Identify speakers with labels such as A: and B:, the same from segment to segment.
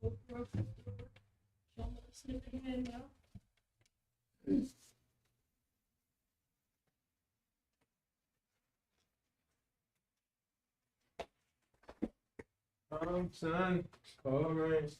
A: Son, covering.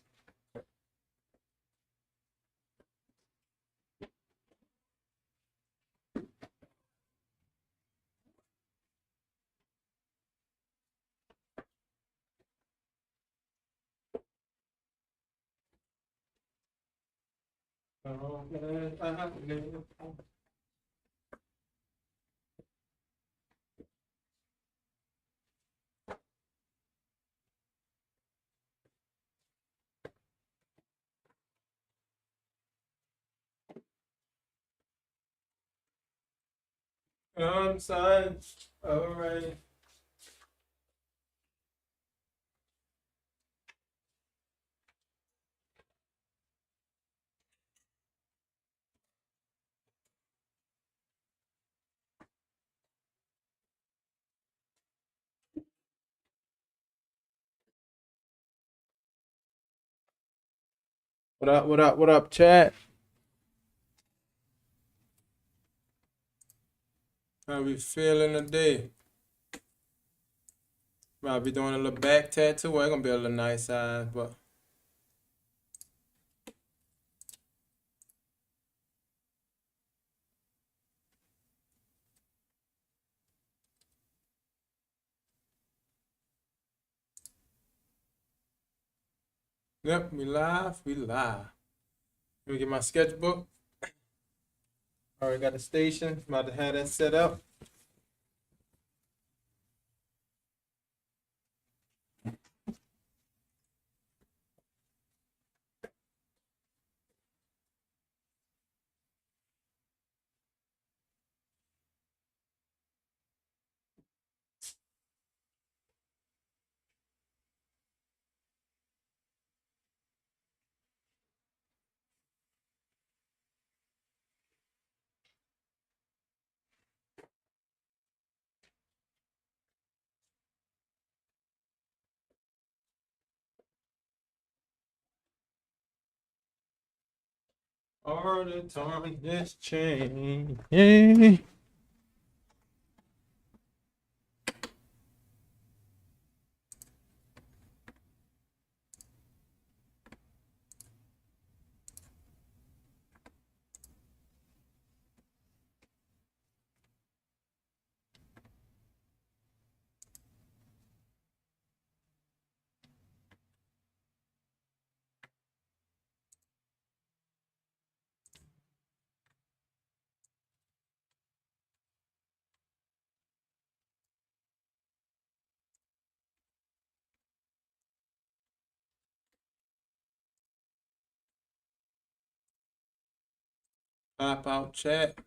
A: Son, all right. What up, what up, what up, chat? How we feeling today? Might be doing a little back tattoo. Well, it's gonna be a little nice size, but yep, we live, we live. Let me get my sketchbook. Already got the station. About to have that set up. All the time this change. Pop out chat.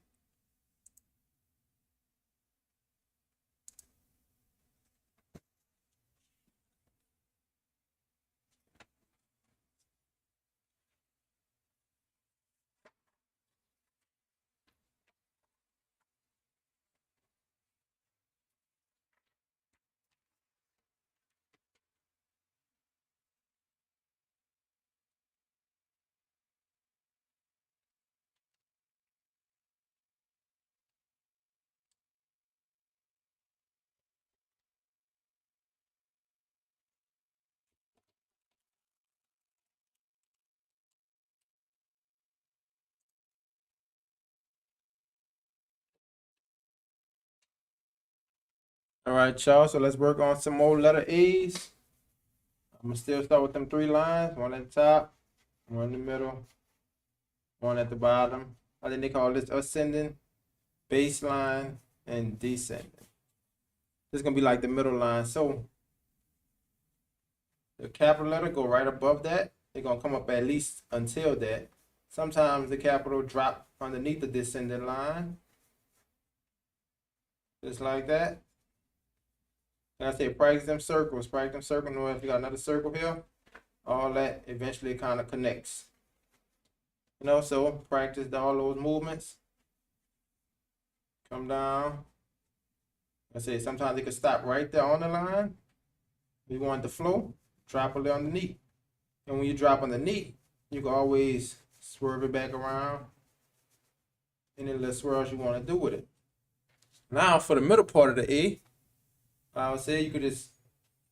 A: All right, y'all. So let's work on some more letter A's. I'm gonna still start with them 3 lines. One at the top, one in the middle, one at the bottom. I think they call this ascending, baseline, and descending. This is gonna be like the middle line. So the capital letter go right above that. They're gonna come up at least until that. Sometimes the capital drop underneath the descending line. Just like that. Like I say, practice them circles. Practice them circles. Know if you got another circle here, all that eventually kind of connects. You know, so practice all those movements. Come down. I say sometimes they can stop right there on the line. We want the flow, drop a little underneath. And when you drop underneath, you can always swerve it back around. Any little swirls you want to do with it. Now for the middle part of the A, I would say you could just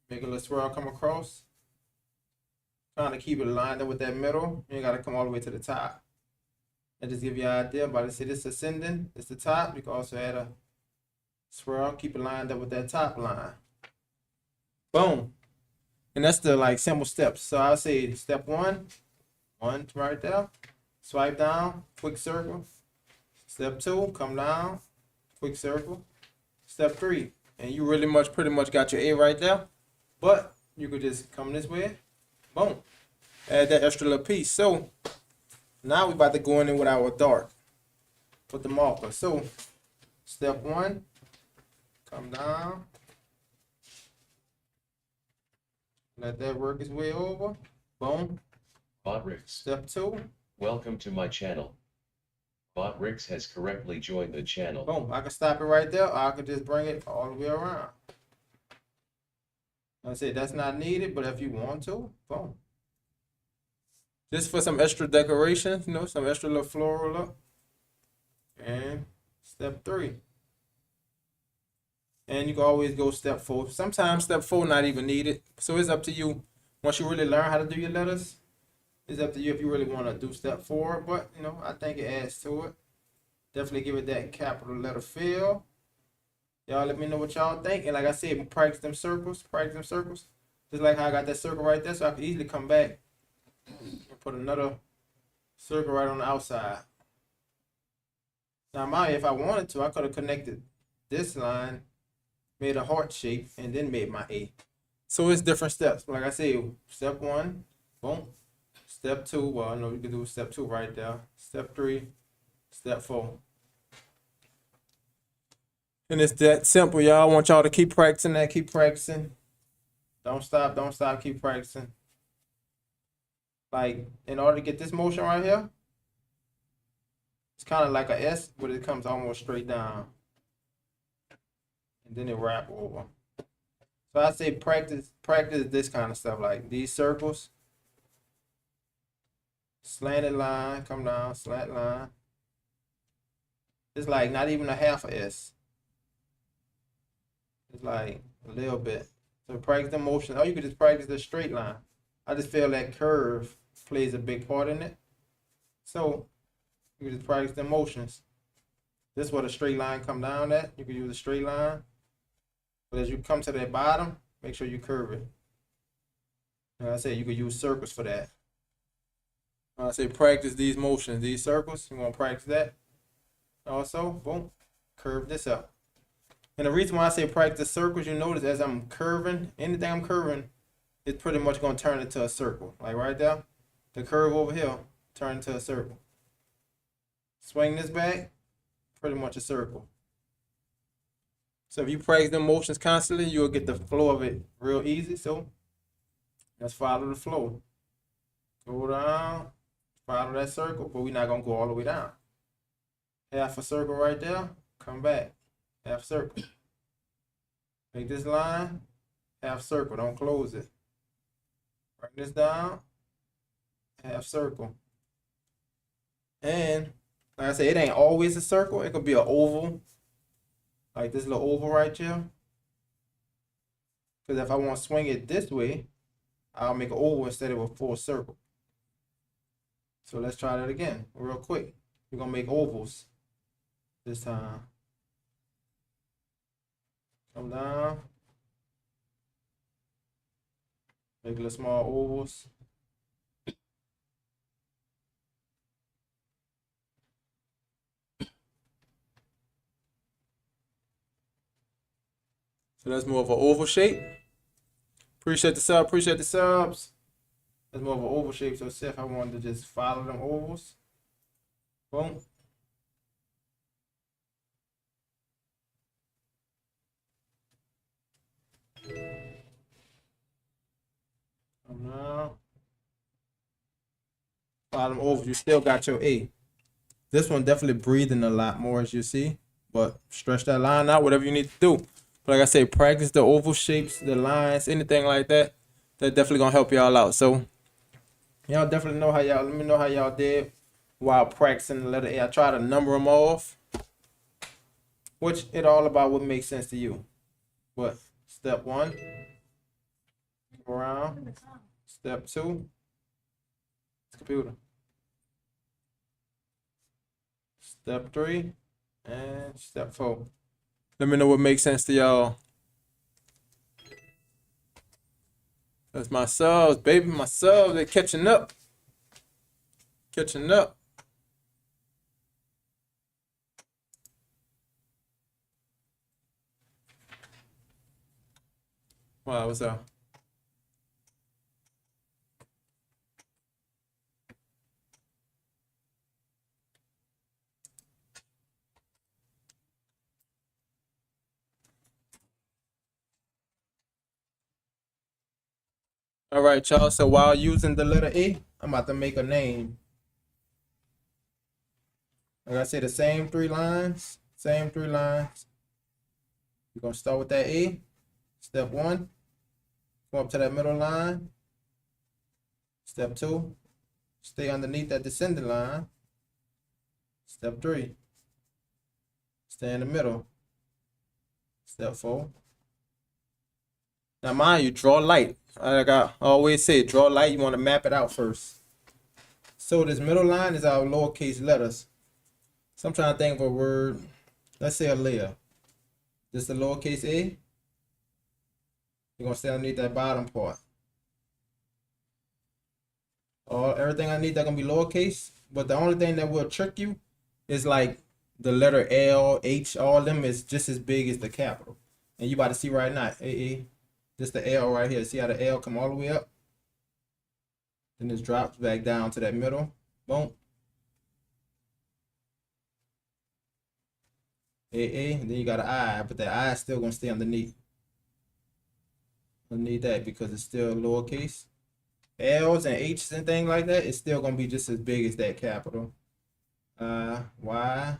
A: make a little swirl come across. Kind of keep it lined up with that middle. You ain't got to come all the way to the top. And just give you an idea. But I say this ascending, it's the top. You can also add a swirl, keep it lined up with that top line. Boom. And that's the like simple steps. So I'll say step one right there. Swipe down, quick circle. Step 2, come down, quick circle. Step 3, and you pretty much got your A right there. But you could just come this way, boom, add that extra little piece. So now we're about to go in there with our dark, with the marker. So step 1, come down, let that work its way over, boom.
B: Botrix,
A: Step 2,
B: welcome to my channel. Botrix has correctly joined the channel.
A: boom. I can stop it right there, or I could just bring it all the way around. I say that's not needed, but if you want to, boom. Just for some extra decoration, you know, some extra little floral look. And step 3. And you can always go step 4. Sometimes step 4 not even needed. So it's up to you. Once you really learn how to do your letters, it's up to you if you really want to do step 4. But, you know, I think it adds to it. Definitely give it that capital letter feel. Y'all let me know what y'all think. And like I said, practice them circles. Just like how I got that circle right there, so I can easily come back and put another circle right on the outside. Now, if I wanted to, I could have connected this line, made a heart shape, and then made my A. So it's different steps. Like I said, step 1, boom. Step 2, well, I know you can do step 2 right there. Step 3, step 4. And it's that simple, y'all. I want y'all to keep practicing that, keep practicing. Don't stop, keep practicing. Like, in order to get this motion right here, it's kind of like a S, but it comes almost straight down. And then it wrap over. So I say practice this kind of stuff, like these circles. Slanted line, come down, slant line. It's like not even a half a S. It's like a little bit. So practice the motion. Or you could just practice the straight line. I just feel that curve plays a big part in it. So you can just practice the motions. This is where the straight line come down at. You can use a straight line. But as you come to that bottom, make sure you curve it. And I say you could use circles for that. I say practice these motions, these circles. You want to practice that. Also, boom, curve this up. And the reason why I say practice circles, you notice as I'm curving, anything I'm curving, it's pretty much going to turn into a circle. Like right there, the curve over here, turn into a circle. Swing this back, pretty much a circle. So if you practice them motions constantly, you'll get the flow of it real easy. So let's follow the flow. Go down, follow that circle, but we're not going to go all the way down. Half a circle right there, come back. Half circle. Make this line, half circle, don't close it. Bring this down, half circle. And like I said, it ain't always a circle. It could be an oval, like this little oval right here. Because if I want to swing it this way, I'll make an oval instead of a full circle. So let's try that again real quick. We're going to make ovals this time. Come down. Make little small ovals. So that's more of an oval shape. Appreciate the sub, appreciate the subs. That's more of an oval shape. So see if I wanted to just follow them ovals. Boom. Now, bottom over, you still got your A. This one definitely breathing a lot more, as you see, but stretch that line out, whatever you need to do. But like I say, practice the oval shapes, the lines, anything like that. That definitely gonna help y'all out. So Y'all definitely know how y'all. Let me know how y'all did while practicing the letter A. I try to number them off, which it all about what makes sense to you. But step one, around. Step two, computer. Step three, and step four. Let me know what makes sense to y'all. That's my subs, baby. My subs, they're catching up. Catching up. Wow, what's up? All right, y'all. So while using the letter A, I'm about to make a name. Like I said, the same 3 lines. Same 3 lines. You're gonna start with that A. Step one, go up to that middle line. Step two, stay underneath that descending line. Step three, stay in the middle. Step four. Now, mind you, draw light. Like I always say, draw light. You want to map it out first. So this middle line is our lowercase letters. So I'm trying to think of a word. Let's say a layer. This is the lowercase a. You're gonna stay underneath that bottom part. Everything I need that's gonna be lowercase. But the only thing that will trick you is like the letter L, H, all of them is just as big as the capital. And you about to see right now, A. Just the L right here. See how the L come all the way up? Then it drops back down to that middle. Boom. A, and then you got an I, but that I is still gonna stay underneath. Underneath that because it's still lowercase. L's and H's and things like that, it's still gonna be just as big as that capital. Y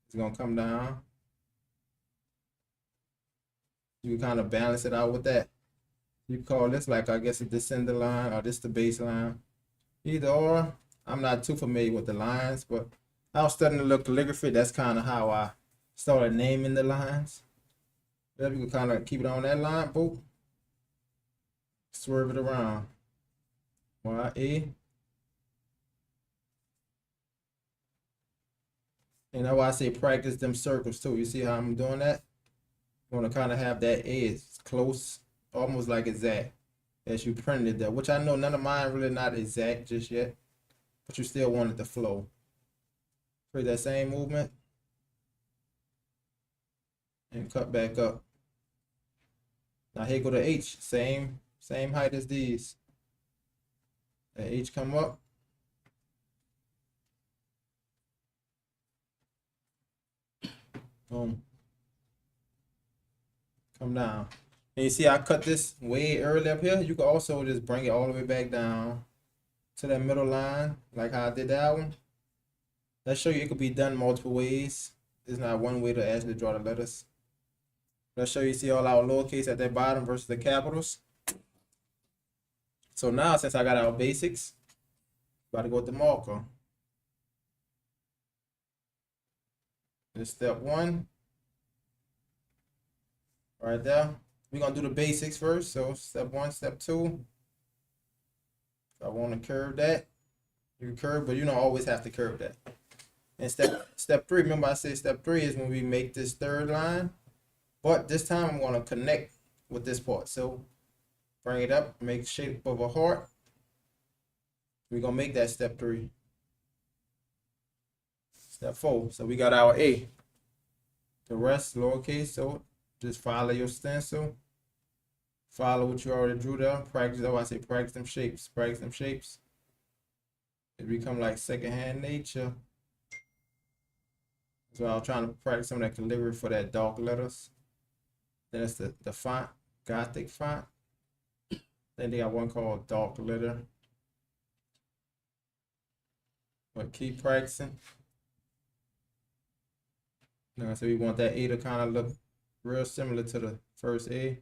A: is gonna come down. You can kind of balance it out with that. You call this like I guess a descender line or this the baseline. Either or. I'm not too familiar with the lines, but I was studying the calligraphy. That's kind of how I started naming the lines. Then you can kind of keep it on that line, boom. Swerve it around. Y-A. And that's why I say practice them circles too. You see how I'm doing that? You want to kind of have that edge close, almost like exact, as you printed there. Which I know none of mine really not exact just yet, but you still want it to flow. Create that same movement and cut back up. Now here go to H, same height as these. That H come up. Boom. Come down. And you see I cut this way early up here. You can also just bring it all the way back down to that middle line, like how I did that one. Let's show you it could be done multiple ways. There's not one way to actually draw the letters. Let's show you see all our lowercase at that bottom versus the capitals. So now since I got our basics, about to go with the marker. This step one. Right there. We're gonna do the basics first. So step one, step two. If I want to curve that, you can curve, but you don't always have to curve that. And step three, remember I said step three is when we make this third line. But this time I'm gonna connect with this part. So bring it up, make the shape of a heart. We're gonna make that step three. Step four. So we got our A. The rest lowercase, so just follow your stencil. Follow what you already drew there. Practice, oh I say practice them shapes. Practice them shapes. It become like secondhand nature. So I was trying to practice some of that calligraphy for that dark letters. Then it's the font, Gothic font. Then they got one called dark letter. But keep practicing. Now, so we want that A to kind of look real similar to the first A.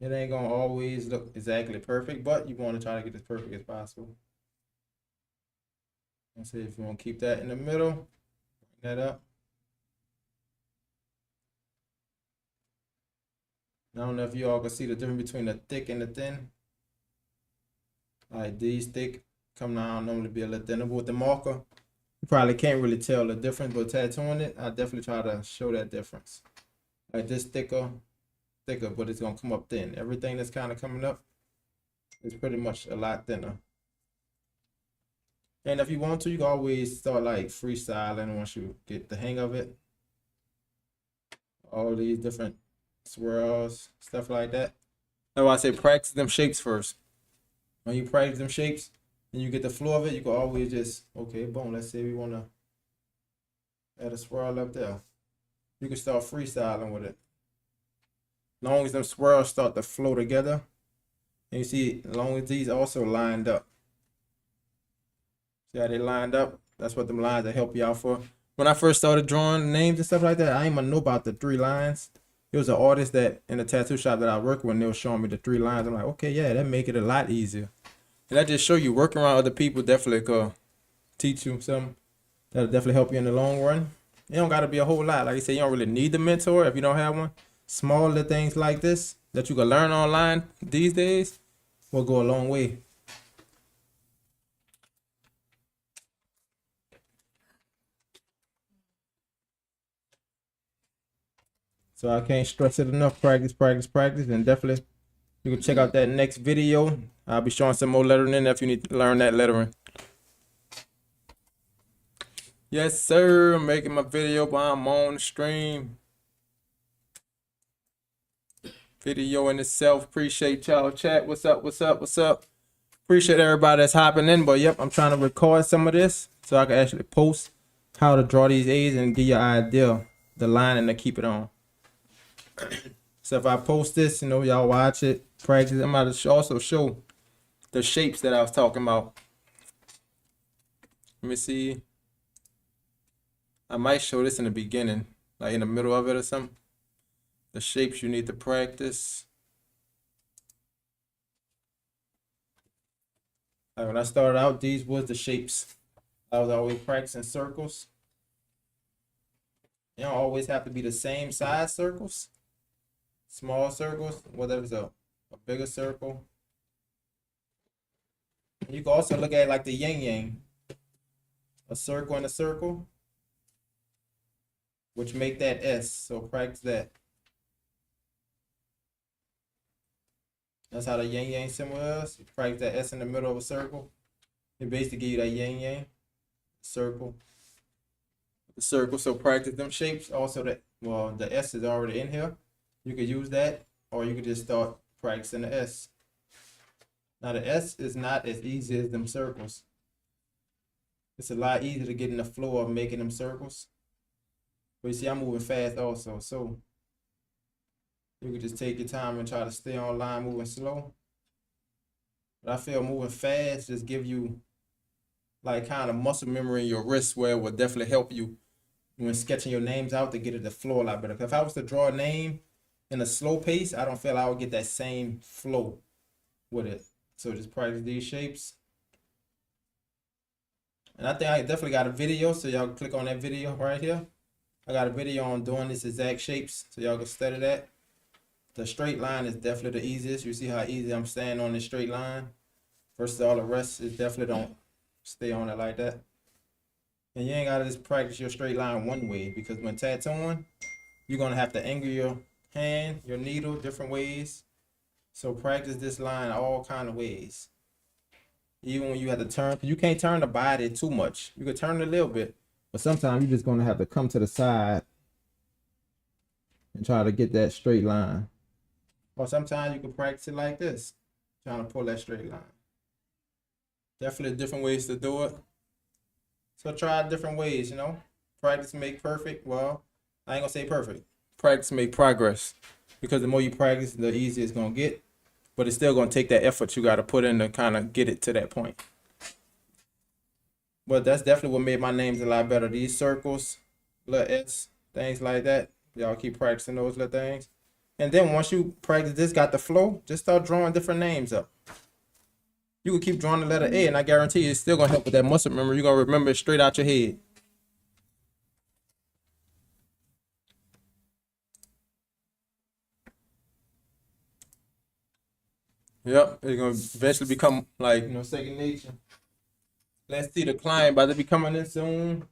A: It ain't gonna always look exactly perfect, but you want to try to get as perfect as possible. Let's see if you want to keep that in the middle, bring that up. I don't know if you all can see the difference between the thick and the thin. Like these thick come down normally be a little thinner, but with the marker, you probably can't really tell the difference, but tattooing it, I definitely try to show that difference. Like this thicker, but it's gonna come up thin. Everything that's kind of coming up is pretty much a lot thinner. And if you want to, you can always start like freestyling once you get the hang of it. All these different swirls, stuff like that. That's why I say practice them shapes first. When you practice them shapes and you get the flow of it, you can always just, okay, boom, let's say we want to add a swirl up there. You can start freestyling with it. As long as them swirls start to flow together, and you see, as long as these also lined up. See how they lined up? That's what them lines that help you out for. When I first started drawing names and stuff like that, I didn't even know about the 3 lines. It was an artist that in the tattoo shop that I work with, and they were showing me the 3 lines. I'm like, okay, yeah, that make it a lot easier. And that just show you working around other people definitely could teach you something that'll definitely help you in the long run. It don't gotta be a whole lot. Like I said, you don't really need the mentor if you don't have one. Small little things like this that you can learn online these days will go a long way. So I can't stress it enough. Practice, practice, practice, and definitely you can check out that next video. I'll be showing some more lettering in there if you need to learn that lettering. Yes, sir. I'm making my video while I'm on the stream. Video in itself. Appreciate y'all. Chat. What's up? What's up? What's up? Appreciate everybody that's hopping in. But yep, I'm trying to record some of this so I can actually post how to draw these A's and give you an idea, the line, and to keep it on. So if I post this, you know, y'all watch it, practice. I'm about to also show the shapes that I was talking about. Let me see. I might show this in the beginning, like in the middle of it or something. The shapes you need to practice. Like when I started out, these was the shapes. I was always practicing circles. You don't always have to be the same size circles. Small circles, whether it's a bigger circle. And you can also look at it like the yin yang. A circle and a circle, which make that S. So practice that. That's how the yin yang symbol is. You practice that S in the middle of a circle. It basically give you that yin yang circle. The circle. So practice them shapes. Also that, well, the S is already in here. You could use that, or you could just start practicing the S. Now the S is not as easy as them circles. It's a lot easier to get in the flow of making them circles. But you see, I'm moving fast also, so you can just take your time and try to stay on line moving slow. But I feel moving fast just give you like kind of muscle memory in your wrist where it will definitely help you when sketching your names out to get it to flow a lot better. If I was to draw a name in a slow pace, I don't feel I would get that same flow with it. So just practice these shapes. And I think I definitely got a video, so y'all click on that video right here. I got a video on doing this exact shapes, so y'all can study that. The straight line is definitely the easiest. You see how easy I'm staying on this straight line versus all the rest is definitely don't stay on it like that. And you ain't gotta just practice your straight line one way, because when tattooing, you're gonna have to angle your hand, your needle different ways. So practice this line all kind of ways. Even when you have to turn, you can't turn the body too much. You can turn it a little bit, but sometimes you're just gonna have to come to the side and try to get that straight line. Or sometimes you can practice it like this, trying to pull that straight line. Definitely different ways to do it. So try different ways, you know. Practice make perfect. Well, I ain't gonna say perfect. Practice make progress. Because the more you practice, the easier it's gonna get. But it's still gonna take that effort you gotta put in to kind of get it to that point. But that's definitely what made my names a lot better. These circles, little S, things like that. Y'all keep practicing those little things. And then once you practice this, got the flow, just start drawing different names up. You can keep drawing the letter A, and I guarantee you it's still gonna help with that muscle memory. You're gonna remember it straight out your head. Yep, it's gonna eventually become like, second nature. Let's see the client about to be coming in soon.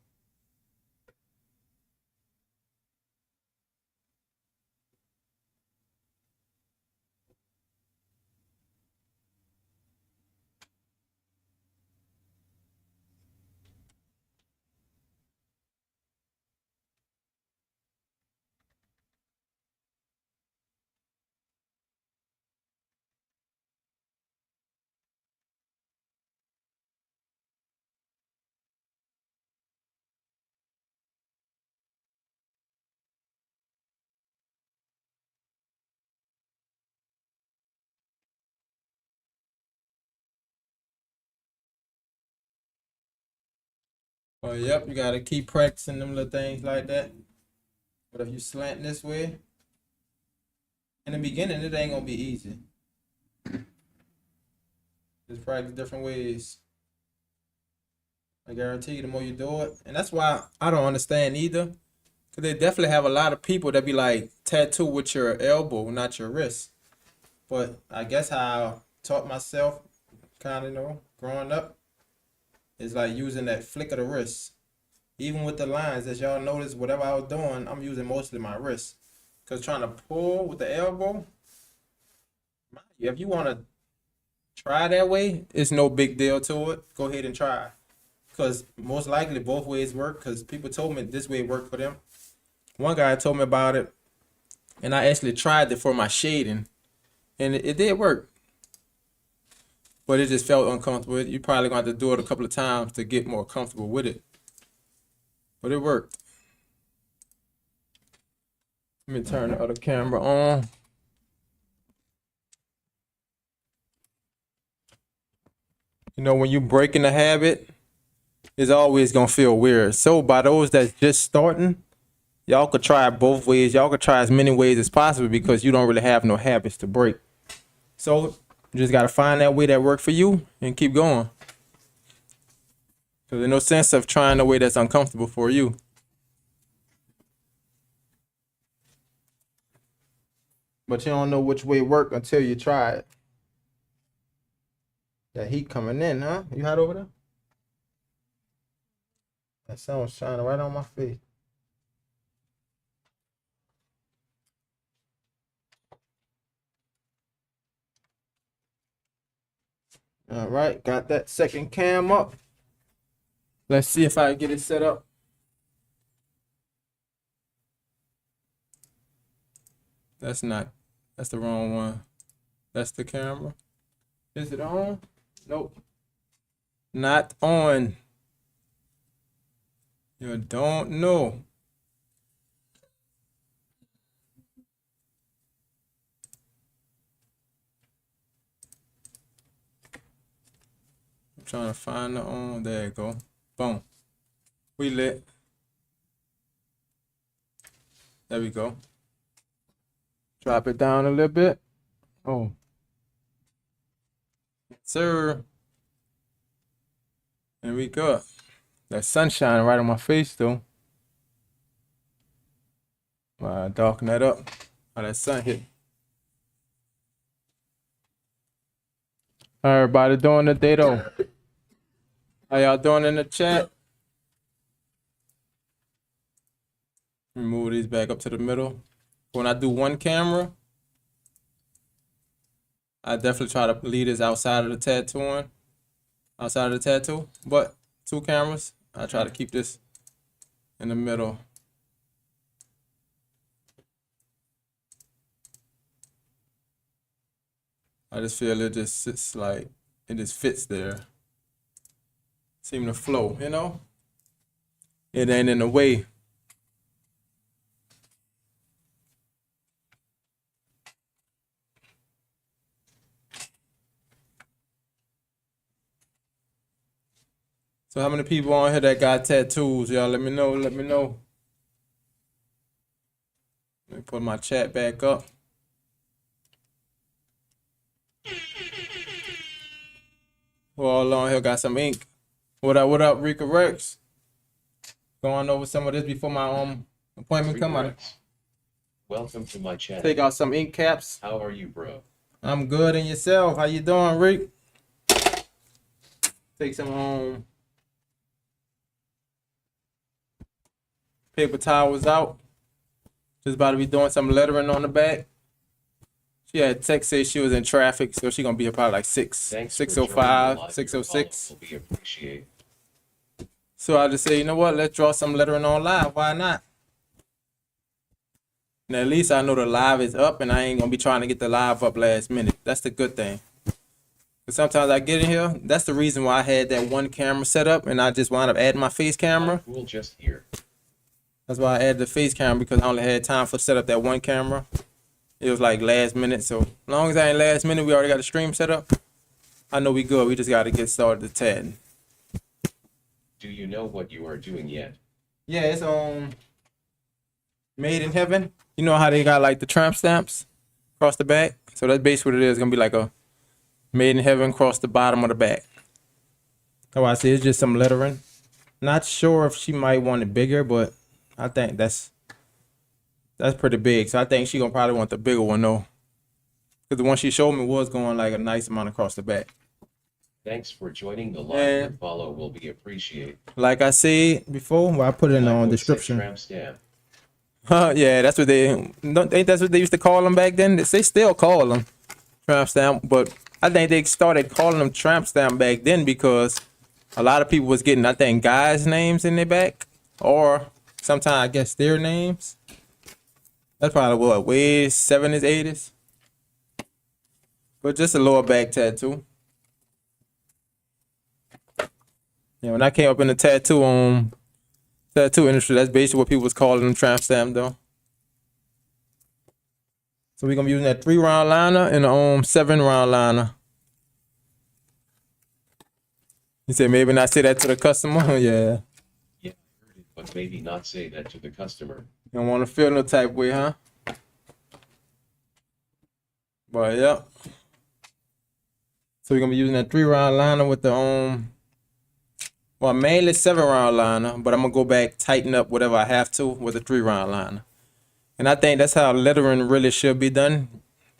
A: Oh, yep, you gotta keep practicing them little things like that. But if you slant this way, in the beginning, it ain't gonna be easy. Just practice different ways. I guarantee you, the more you do it, and that's why I don't understand either. Cause they definitely have a lot of people that be like tattoo with your elbow, not your wrist. But I guess how I taught myself, kind of growing up, is like using that flick of the wrist. Even with the lines, as y'all notice, whatever I was doing, I'm using mostly my wrist. Cause trying to pull with the elbow, if you want to try that way, it's no big deal to it. Go ahead and try. Because most likely both ways work. Because people told me this way worked for them. One guy told me about it, and I actually tried it for my shading, and it did work. But it just felt uncomfortable. You probably gonna have to do it a couple of times to get more comfortable with it. But it worked. Let me turn the other camera on. When you breaking the habit, it's always gonna feel weird. So by those that's just starting, y'all could try it both ways. Y'all could try as many ways as possible because you don't really have no habits to break. So you just gotta find that way that work for you and keep going. Because there's no sense of trying a way that's uncomfortable for you. But you don't know which way work until you try it. That heat coming in, huh? You hot over there? That sun's shining right on my face. All right, got that second cam up. Let's see if I can get it set up. That's the wrong one. That's the camera. Is it on? Nope. Not on. You don't know. I'm trying to find the on. There you go. Boom. We lit. There we go. Drop it down a little bit. Oh. Yes, sir. There we go. That sunshine right on my face though. Darken that up. How that sun hit. How everybody doing today though? How y'all doing in the chat? Move these back up to the middle. When I do one camera, I definitely try to leave this outside of the tattooing. Outside of the tattoo. But two cameras, I try to keep this in the middle. I just feel it just sits like, it just fits there. Seem to flow, It ain't in the way. So how many people on here that got tattoos? Y'all let me know. Let me put my chat back up. Who all on here got some ink? What up, Rika Rex? Going over some of this before my appointment come out.
B: Regrets. Welcome to my channel.
A: Take out some ink caps.
B: How are you, bro?
A: I'm good, and yourself? How you doing, Rick? Take some paper towels out. Just about to be doing some lettering on the back. She had text say she was in traffic, so she gonna be about like
B: Thanks for
A: 6:05,
B: joining the live.
A: 6:06.
B: Will be appreciated.
A: So I just say, you know what? Let's draw some lettering on live. Why not? And at least I know the live is up, and I ain't gonna be trying to get the live up last minute. That's the good thing. But sometimes I get in here. That's the reason why I had that one camera set up, and I just wound up adding my face camera.
B: Cool, just here.
A: That's why I added the face camera, because I only had time for set up that one camera. It was like last minute, so as long as I ain't last minute, we already got the stream set up. I know we good. We just got to get started to 10.
B: Do you know what you are doing yet?
A: Yeah, it's Made in Heaven. You know how they got like the tramp stamps across the back? So that's basically what it is. It's gonna be like a Made in Heaven across the bottom of the back. Oh, I see. It's just some lettering. Not sure if she might want it bigger, but I think that's pretty big. So I think she gonna probably want the bigger one though, because the one she showed me was going like a nice amount across the back.
B: Thanks for joining the live.
A: And-
B: Your follow will be appreciated.
A: Like I said before, well, I put it in the
B: Black Boy said
A: description.
B: Tramp stamp.
A: Yeah, that's what ain't that's what they used to call them back then? They still call them tramp stamp, but I think they started calling them tramp stamp back then because a lot of people was getting, I think, guys' names in their back, or sometimes I guess their names. That's probably what, way 70s, 80s. But just a lower back tattoo. Yeah, when I came up in the tattoo industry, that's basically what people was calling them, tramp stamp though. So we're gonna be using that 3-round liner and a 7-round liner. You said maybe not say that to the customer. Yeah.
B: Yeah, I heard it, but maybe not say that to the customer.
A: You don't want to feel no type way, huh? But yeah. So we're gonna be using that 3-round liner with the well, mainly 7-round liner, but I'm gonna go back, tighten up whatever I have to with a 3-round liner. And I think that's how lettering really should be done.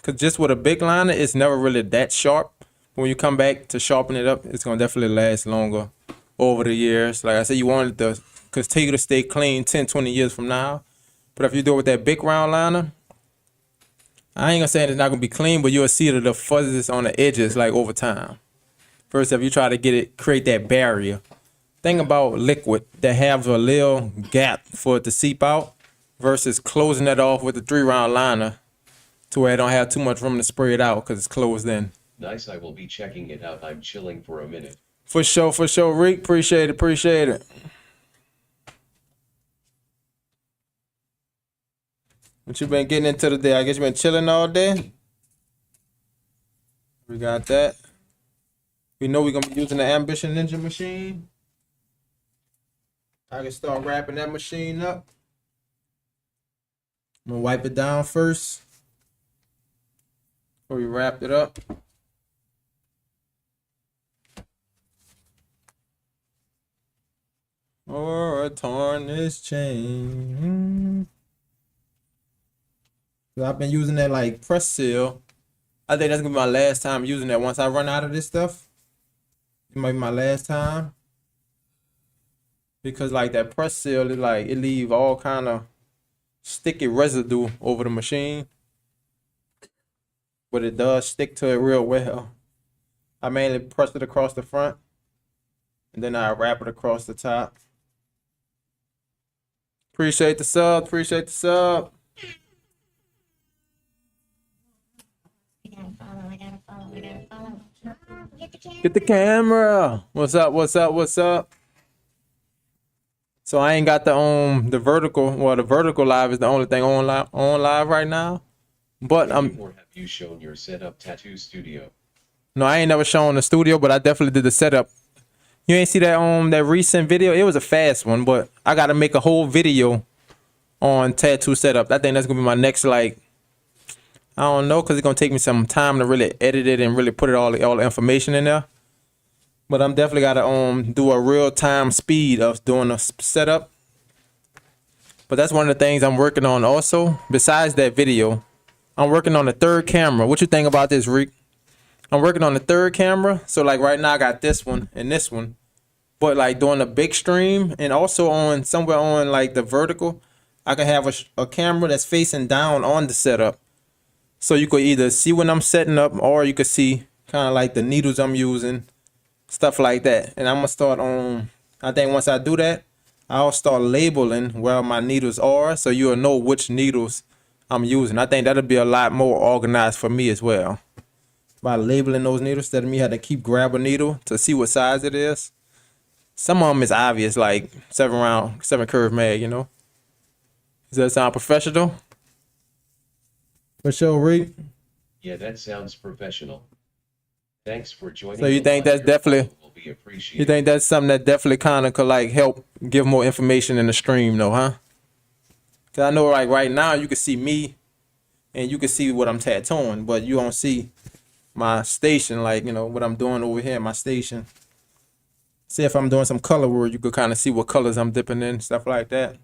A: Cause just with a big liner, it's never really that sharp. When you come back to sharpen it up, it's gonna definitely last longer over the years. Like I said, you want it to continue to stay clean 10, 20 years from now. But if you do it with that big round liner, I ain't gonna say it's not gonna be clean, but you'll see the fuzziness on the edges like over time. First, if you try to create that barrier. Thing about liquid that have a little gap for it to seep out versus closing that off with a 3-round liner to where it don't have too much room to spray it out because it's closed in.
B: Nice, I will be checking it out. I'm chilling for a minute.
A: For sure, Rick. Appreciate it. What you been getting into today? I guess you been chilling all day. We got that. We know we're gonna be using the Ambition Ninja machine. I can start wrapping that machine up. I'm gonna wipe it down first before we wrap it up. Or a tarnished chain. So I've been using that like press seal. I think that's gonna be my last time using that. Once I run out of this stuff, it might be my last time. Because like that press seal, it leave all kind of sticky residue over the machine. But it does stick to it real well. I mainly press it across the front, and then I wrap it across the top. Appreciate the sub.
C: We gotta follow.
A: Get the camera. What's up? So I ain't got the vertical. Well, the vertical live is the only thing on live right now. But
B: Or have you shown your setup tattoo studio?
A: no, I ain't never shown the studio, but I definitely did the setup. You ain't see that recent video? It was a fast one, but I gotta make a whole video on tattoo setup. I think that's gonna be my next, like, I don't know, cause it's gonna take me some time to really edit it and really put all the information in there. But I'm definitely gotta do a real time speed of doing a setup. But that's one of the things I'm working on also. Besides that video, I'm working on the third camera. What you think about this, Rick? I'm working on the third camera. So like right now I got this one and this one. But like doing a big stream and also on somewhere on like the vertical, I can have a camera that's facing down on the setup. So you could either see when I'm setting up or you could see kind of like the needles I'm using, stuff like that. And I'm gonna start on, I think once I do that, I'll start labeling where my needles are so you'll know which needles I'm using. I think that'll be a lot more organized for me as well. By labeling those needles instead of me having to keep grab a needle to see what size it is. Some of them is obvious, like 7 curve mag, you know. Does that sound professional? For sure, Rick.
B: Yeah, that sounds professional. Thanks for joining.
A: So you
B: the
A: think
B: live.
A: that's definitely,
B: Will be appreciated.
A: you think that's something that definitely kind of could like help give more information in the stream though, huh? Cause I know like right now you can see me and you can see what I'm tattooing, but you don't see my station, like, you know, what I'm doing over here in my station. See if I'm doing some color work, you could kind of see what colors I'm dipping in, stuff like that.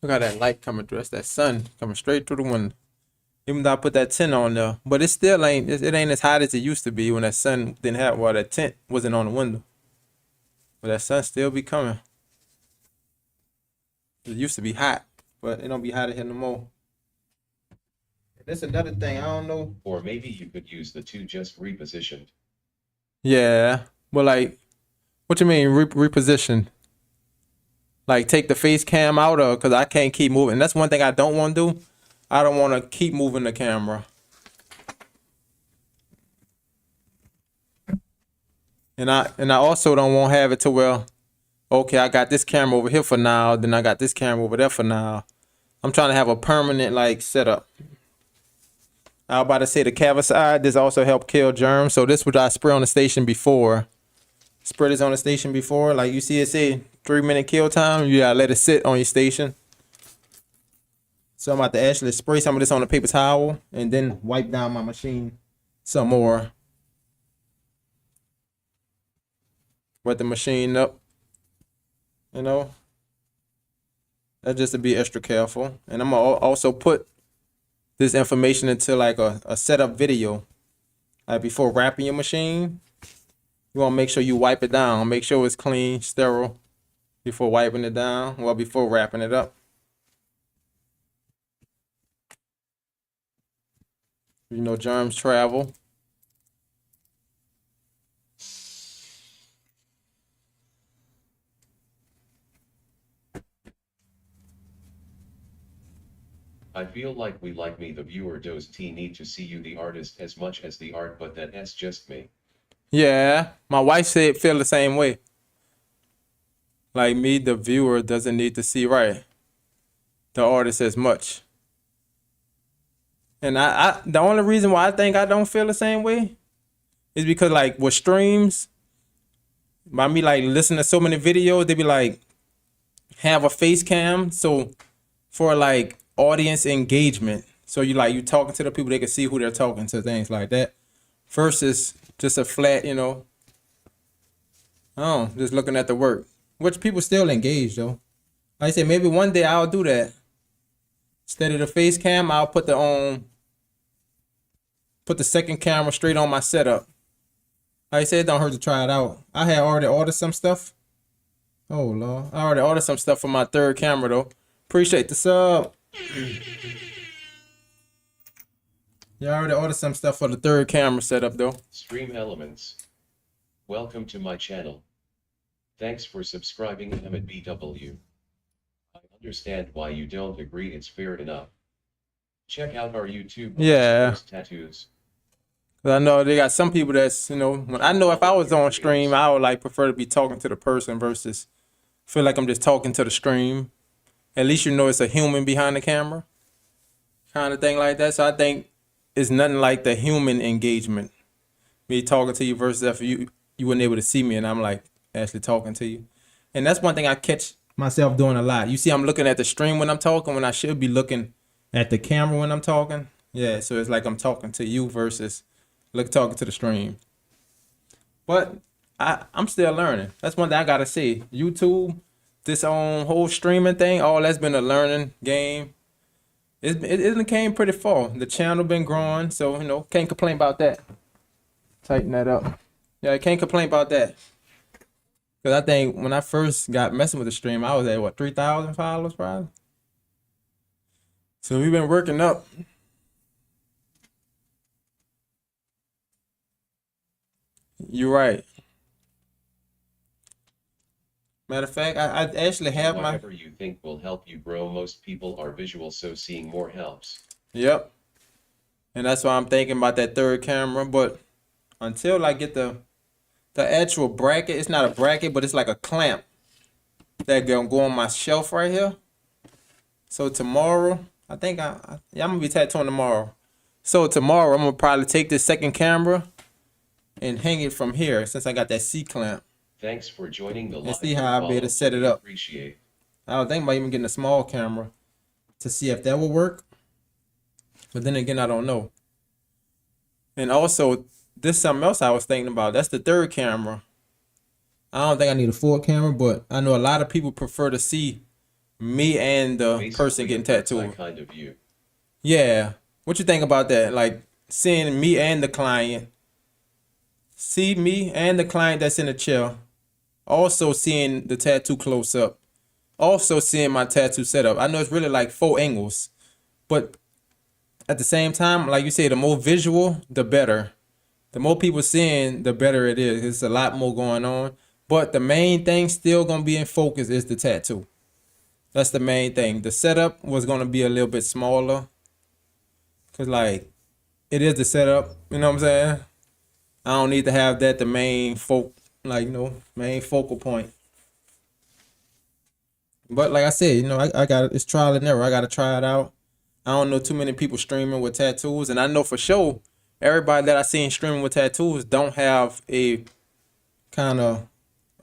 A: Look how that light coming through. That's that sun coming straight through the window. Even though I put that tent on there, but it still ain't. It ain't as hot as it used to be when that sun didn't have. Well, that tent wasn't on the window. But that sun still be coming. It used to be hot, but it don't be hot here no more. That's another thing. I don't know.
B: Or maybe you could use the two just repositioned.
A: Yeah, but like, what you mean reposition? Like take the face cam out, or because I can't keep moving. That's one thing I don't want to do. I don't want to keep moving the camera. And I also don't want to have it to where, okay, I got this camera over here for now, then I got this camera over there for now. I'm trying to have a permanent like setup. I was about to say the Cavicide, this also help kill germs. So this would I spray on the station before. Spray this on the station before, like you see it say 3-minute kill time. You gotta let it sit on your station. So I'm about to actually spray some of this on a paper towel and then wipe down my machine some more. Wet the machine up, you know. That's just to be extra careful. And I'm gonna also put this information into like a setup video. Like before wrapping your machine, you wanna make sure you wipe it down. Make sure it's clean, sterile before wiping it down, well, before wrapping it up. You know, germs travel.
B: I feel like we like me the viewer does T need to see you the artist as much as the art, but that's just me.
A: Yeah, my wife said feel the same way. Like me, the viewer doesn't need to see right the artist as much. And I the only reason why I think I don't feel the same way is because like with streams, by me like listening to so many videos, they be like have a face cam. So for like audience engagement, so you talking to the people, they can see who they're talking to, things like that. Versus just a flat, you know, oh, just looking at the work. Which people still engage though. Like I said, maybe one day I'll do that. Instead of the face cam, I'll put the second camera straight on my setup. Like I said, it don't hurt to try it out. I had already ordered some stuff. Oh Lord, I already ordered some stuff for my third camera though. Appreciate the sub. Yeah, I already ordered some stuff for the third camera setup though.
B: Stream Elements. Welcome to my channel. Thanks for subscribing, Emmett BW. I understand why you don't agree, it's fair enough. Check out our YouTube.
A: Yeah.
B: Tattoos.
A: 'Cause I know they got some people that's, you know, when I know if I was on stream, I would like prefer to be talking to the person versus feel like I'm just talking to the stream. At least you know it's a human behind the camera, kind of thing like that. So I think it's nothing like the human engagement. Me talking to you versus if you weren't able to see me and I'm like actually talking to you. And that's one thing I catch myself doing a lot. You see, I'm looking at the stream when I'm talking when I should be looking at the camera when I'm talking. Yeah, so it's like I'm talking to you versus talking to the stream. But I'm still learning. That's one thing I gotta say. YouTube, this whole streaming thing, all that's been a learning game. It came pretty far. The channel been growing, so can't complain about that. Tighten that up. Yeah, I can't complain about that. Cause I think when I first got messing with the stream, I was at what 3,000 followers probably. So we've been working up. You're right. Matter of fact, I actually have my.
B: Whatever you think will help you grow. Most people are visual, so seeing more helps.
A: Yep. And that's why I'm thinking about that third camera. But until I get the actual bracket, it's not a bracket, but it's like a clamp that gonna go on my shelf right here. So tomorrow, I think yeah, I'm gonna be tattooing tomorrow. So tomorrow, I'm gonna probably take this second camera and hang it from here since I got that C clamp.
B: Thanks for joining the live.
A: And see how I'll be able to set it up.
B: Appreciate.
A: I was thinking about even getting a small camera to see if that will work. But then again, I don't know. And also, this is something else I was thinking about. That's the third camera. I don't think I need a fourth camera, but I know a lot of people prefer to see me and the person
B: Basically,
A: getting
B: a bird's eye
A: tattooed.
B: kind of view.
A: Yeah. What you think about that? Like seeing me and the client. See me and the client that's in the chair. Also seeing the tattoo close up. Also seeing my tattoo setup. I know it's really like 4 angles. But at the same time, like you say, the more visual, the better. The more people seeing, the better it is. It's a lot more going on. But the main thing still gonna be in focus is the tattoo. That's the main thing. The setup was gonna be a little bit smaller. Cause like it is the setup, you know what I'm saying? I don't need to have that the main main focal point. But like I said, I got it's trial and error. I gotta try it out. I don't know too many people streaming with tattoos, and I know for sure everybody that I seen streaming with tattoos don't have a kind of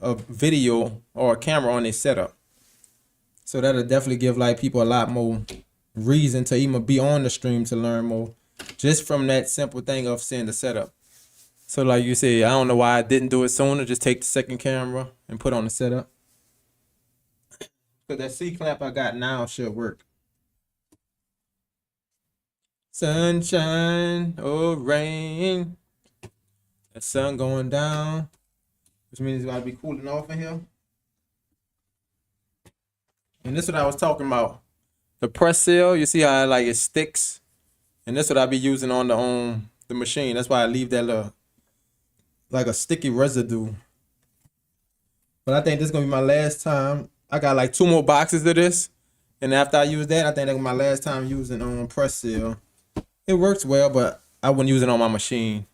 A: a video or a camera on their setup. So that'll definitely give like people a lot more reason to even be on the stream to learn more, just from that simple thing of seeing the setup. So like you said, I don't know why I didn't do it sooner. Just take the second camera and put on the setup. Because that C clamp I got now should work. Sunshine or rain. The sun going down, which means it's gotta be cooling off in here. And this is what I was talking about. The press seal, you see how like it sticks? And this is what I be using on the machine. That's why I leave that little like a sticky residue. But I think this is gonna be my last time. I got like 2 more boxes of this. And after I use that, I think that's my last time using press seal. It works well, but I wouldn't use it on my machine.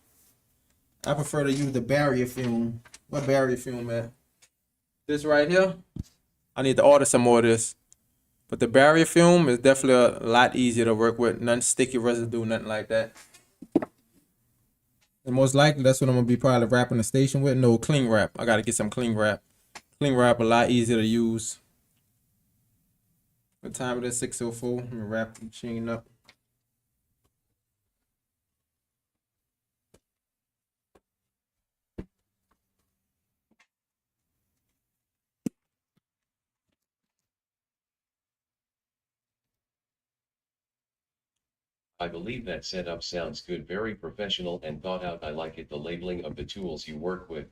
A: I prefer to use the barrier film. What barrier film at? This right here. I need to order some more of this. But the barrier film is definitely a lot easier to work with. Nothing sticky residue, nothing like that. And most likely that's what I'm gonna be probably wrapping the station with. No, cling wrap. I gotta get some cling wrap. Cling wrap a lot easier to use. What time it is? 6:04. I'm gonna wrap the machine up.
B: I believe that setup sounds good, very professional and thought out. I like it, the labeling of the tools you work with.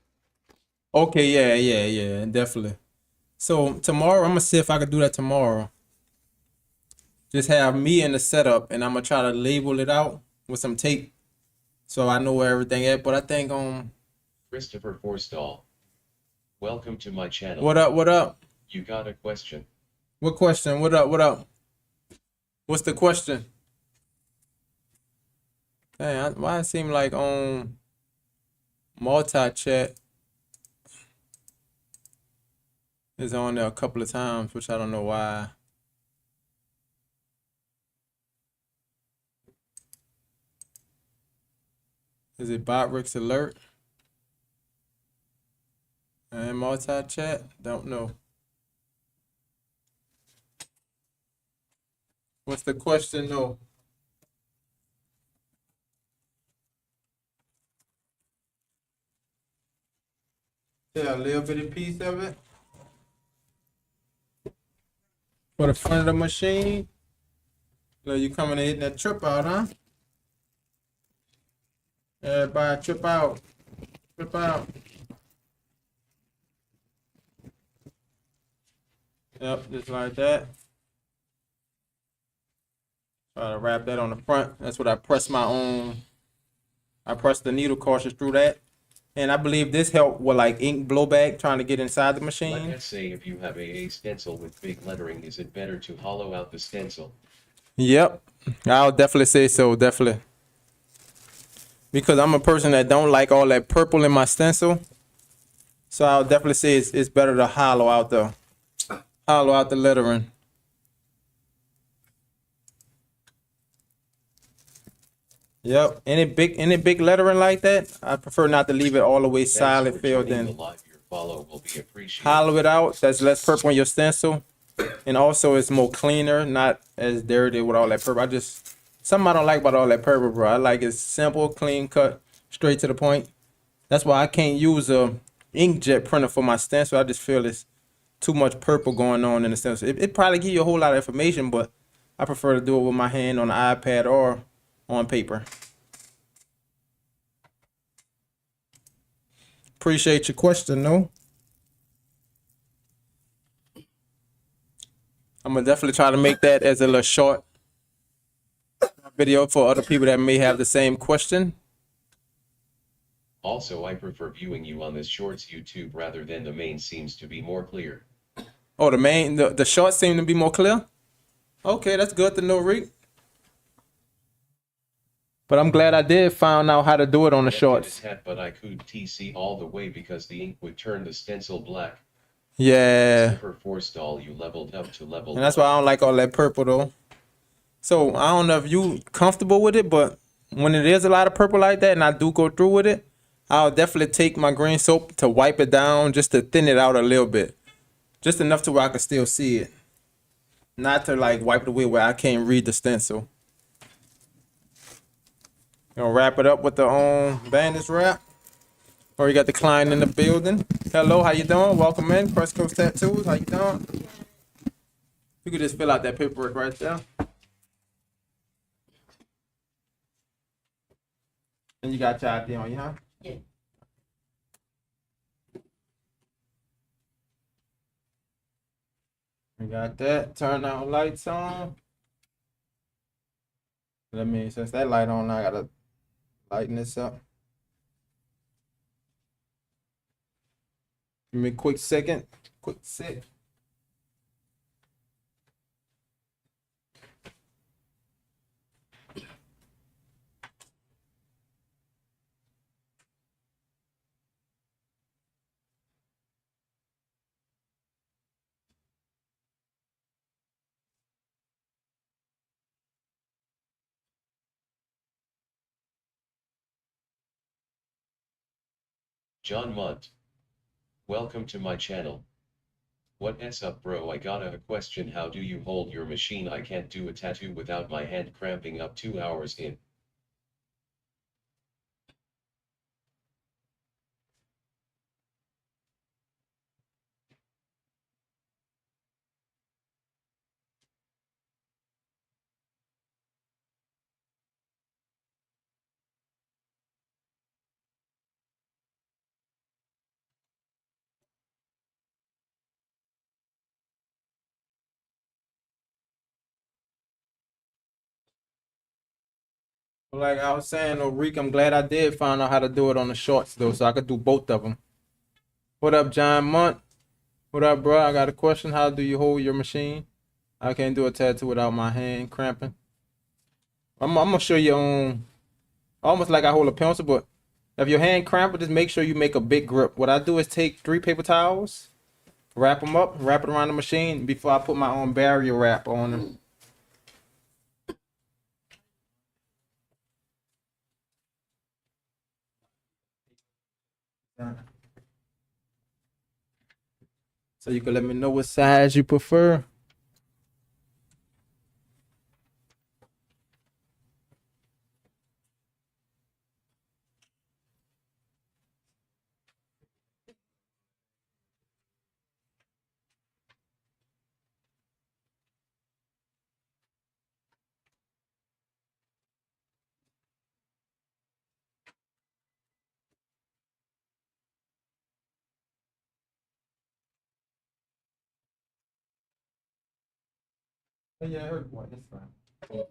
A: Okay, yeah, definitely. So tomorrow, I'm gonna see if I can do that tomorrow. Just have me in the setup, and I'm gonna try to label it out with some tape, so I know where everything at. But I think
B: Christopher Forstall. Welcome to my channel.
A: what up? What up?
B: You got a question?
A: What question? What up? What up? What's the question? Dang, why it seem like on multi-chat is on there a couple of times, which I don't know why. Is it Botrix alert? And multi-chat? Don't know. What's the question though? Yeah, a little bitty piece of it for the front of the machine. So you coming and hitting that trip out, huh? Everybody trip out, trip out. Yep, just like that. Try to wrap that on the front. That's what I press my own. I press the needle cartridge through that. And I believe this helped with like ink blowback trying to get inside the
B: Like
A: machine.
B: I say, if you have a stencil with big lettering, is it better to hollow out the stencil?
A: Yep. I'll definitely say so, definitely. Because I'm a person that don't like all that purple in my stencil. So I'll definitely say it's better to hollow out the lettering. Yep. Any big lettering like that, I prefer not to leave it all the way
B: Thanks
A: solid
B: for
A: filled
B: joining the
A: in.
B: live. Your follow will be appreciated.
A: Hollow it out. That's less purple on your stencil. And also it's more cleaner, not as dirty with all that purple. Something I don't like about all that purple, bro. I like it simple, clean cut, straight to the point. That's why I can't use a inkjet printer for my stencil. I just feel it's too much purple going on in the stencil. It probably give you a whole lot of information, but I prefer to do it with my hand on the iPad or on paper. Appreciate your question, though. I'm gonna definitely try to make that as a little short video for other people that may have the same question.
B: Also, I prefer viewing you on this shorts YouTube rather than the main, seems to be more clear.
A: Oh, the shorts seem to be more clear. Okay, that's good to know, Rick. But I'm glad I did find out how to do it on the
B: That did
A: shorts.
B: a tad, but I could TC all the way because the ink would turn the stencil black.
A: Yeah,
B: Super forestall, you leveled up to level
A: and that's why I don't like all that purple though. So I don't know if you comfortable with it, but when it is a lot of purple like that, and I do go through with it, I'll definitely take my green soap to wipe it down just to thin it out a little bit, just enough to where I can still see it, not to like wipe it away where I can't read the stencil. Gonna wrap it up with the bandage wrap. Or you got the client in the building. Hello, how you doing? Welcome in, Crest Coast Tattoos. How you doing? You could just fill out that paperwork right there. And you got your ID on you, huh?
C: Yeah.
A: We got that. Turn our lights on. Let me, since that light on, I gotta lighten this up. Give me a quick second. Quick sec.
B: John Munt. Welcome to my channel. What's up, bro? I got a question. How do you hold your machine? I can't do a tattoo without my hand cramping up 2 hours in.
A: Like I was saying, Rick, I'm glad I did find out how to do it on the shorts though, so I could do both of them. What up, John Munt? What up, bro? I got a question. How do you hold your machine? I can't do a tattoo without my hand cramping. I'm gonna show you on almost like I hold a pencil, but if your hand cramping, just make sure you make a big grip. What I do is take 3 paper towels, wrap them up, wrap it around the machine before I put my own barrier wrap on them. So you can let me know what size you prefer. Yeah, I heard one. That's fine.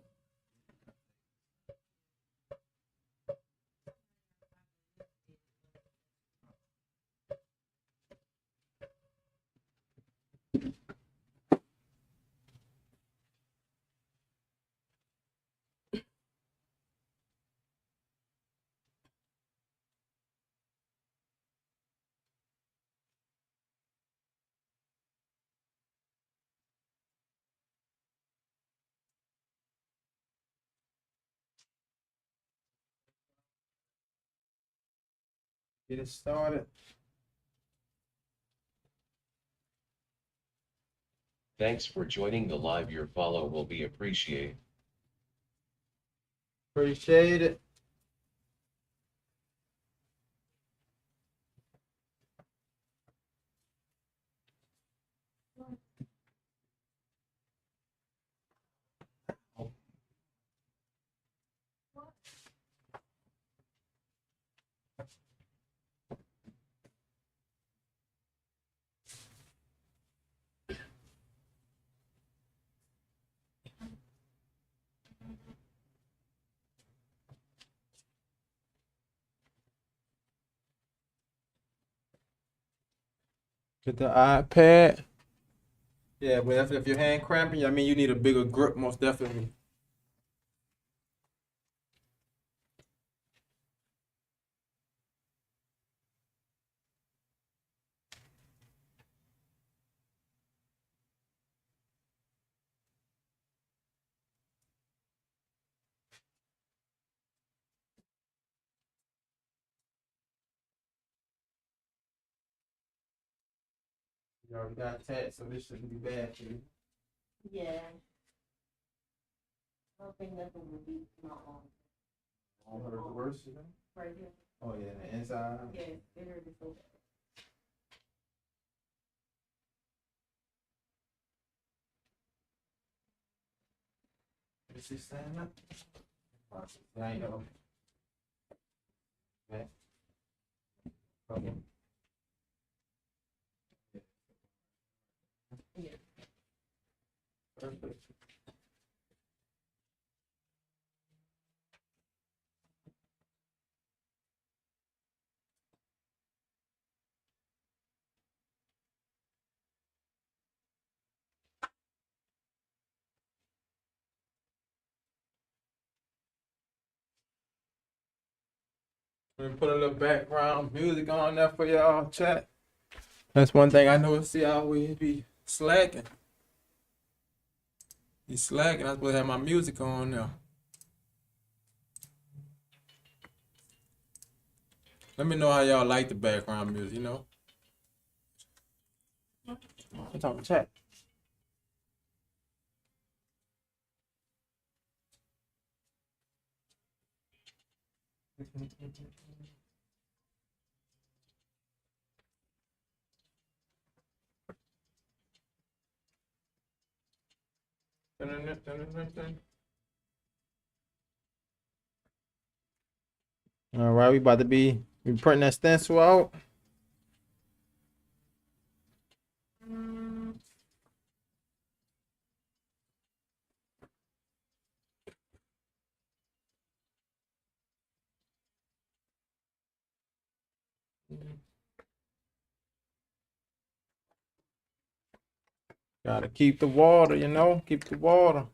A: Get it started.
B: Thanks for joining the live. Your follow will be appreciated.
A: Appreciate it. Get the iPad. Yeah, but if your hand cramping, I mean, you need a bigger grip, most definitely. You already got tat, so this shouldn't be bad for you.
C: Yeah. I don't think nothing will be not long.
A: I don't hurt the worst, you know?
C: Right here.
A: Oh, yeah, the inside.
C: Yeah, it hurt me so bad.
A: Is she standing up? I ain't know. Back. Couple.
C: Yeah.
A: Perfect. Let me put a little background music on there for y'all chat. That's one thing I noticed. See, I always be slacking. Be slacking. I supposed to have my music on now. Let me know how y'all like the background music, you know? I'm talking chat. All right, we about to be printing that stencil out. Gotta keep the water, you know, keep the water.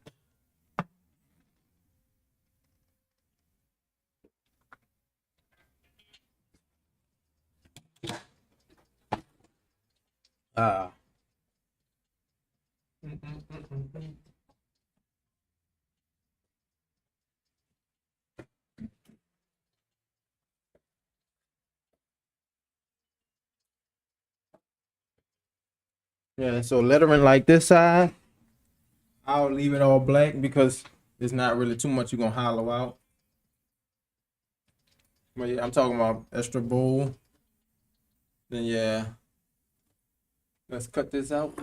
A: Ah. Yeah, so lettering like this side, I'll leave it all black because it's not really too much you're gonna hollow out. But yeah, I'm talking about extra bold. Then yeah, let's cut this out.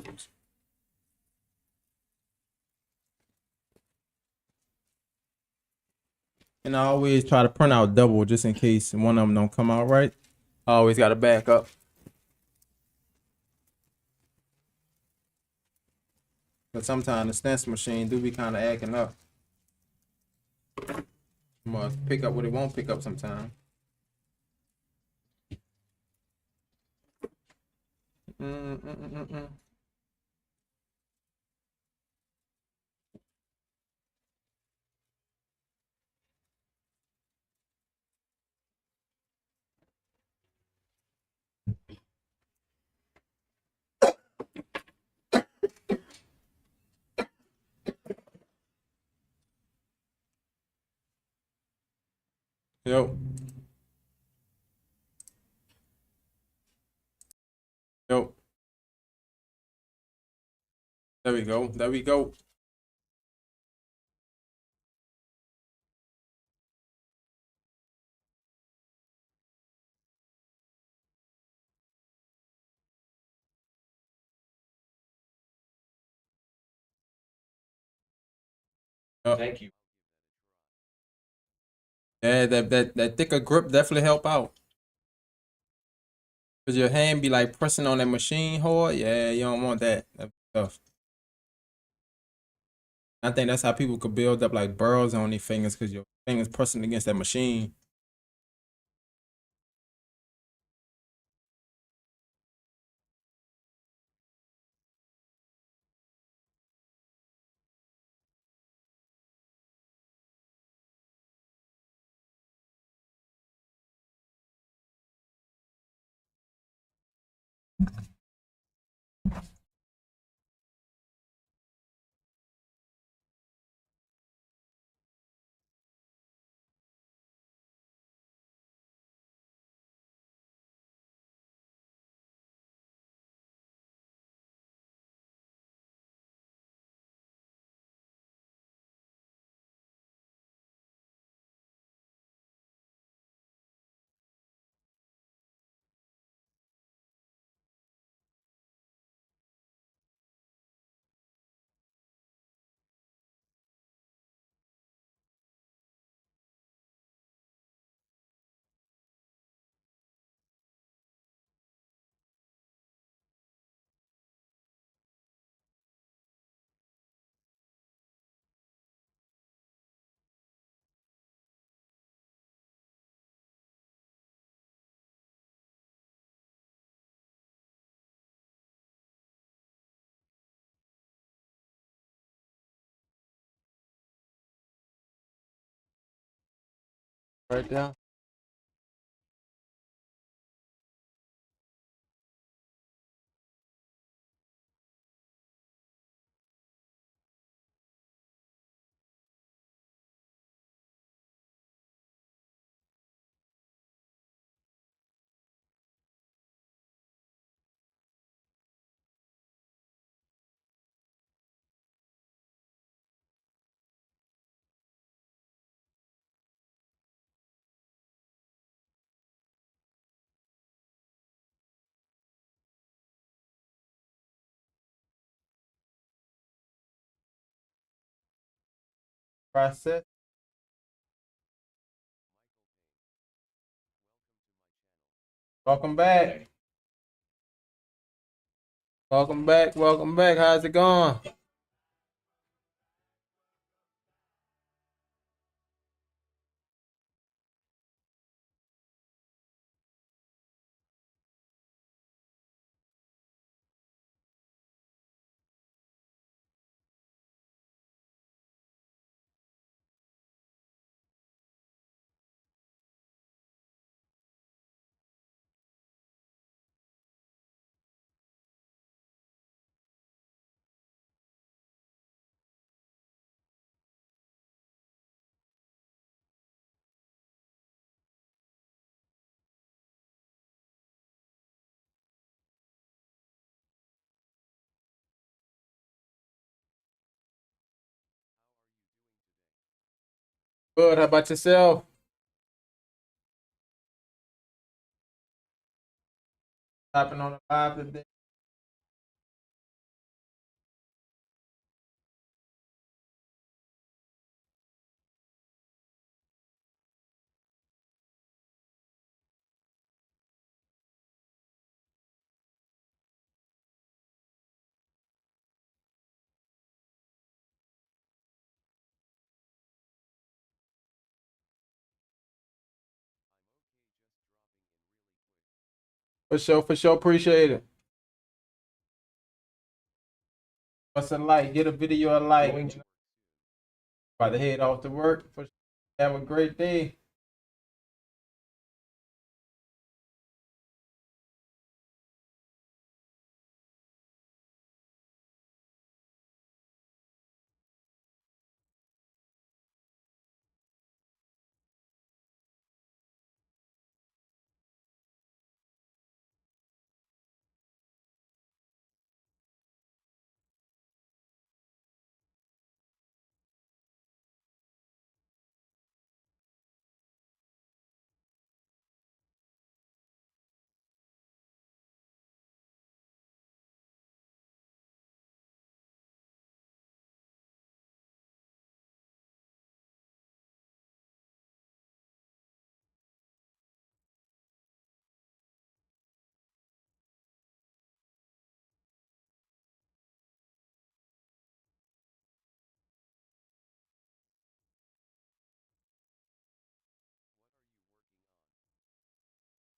A: And I always try to print out double just in case one of them don't come out right. I always got to back up. But sometimes the stencil machine do be kind of acting up. Must pick up what it won't pick up sometimes. Mm. Yo. Yo. There we go. There we go.
B: Thank you.
A: Yeah, that thicker grip definitely help out. Cause your hand be like pressing on that machine hard. Yeah, you don't want that. That stuff. I think that's how people could build up like burrs on their fingers because your fingers pressing against that machine. Right there. Process. Welcome back. Welcome back. Welcome back. How's it going? Good. How about yourself? Hopping on the live today. For sure, for sure. Appreciate it. What's a like? Get a video a like.
B: Going to
A: About to head off to work. For sure. Have a great day.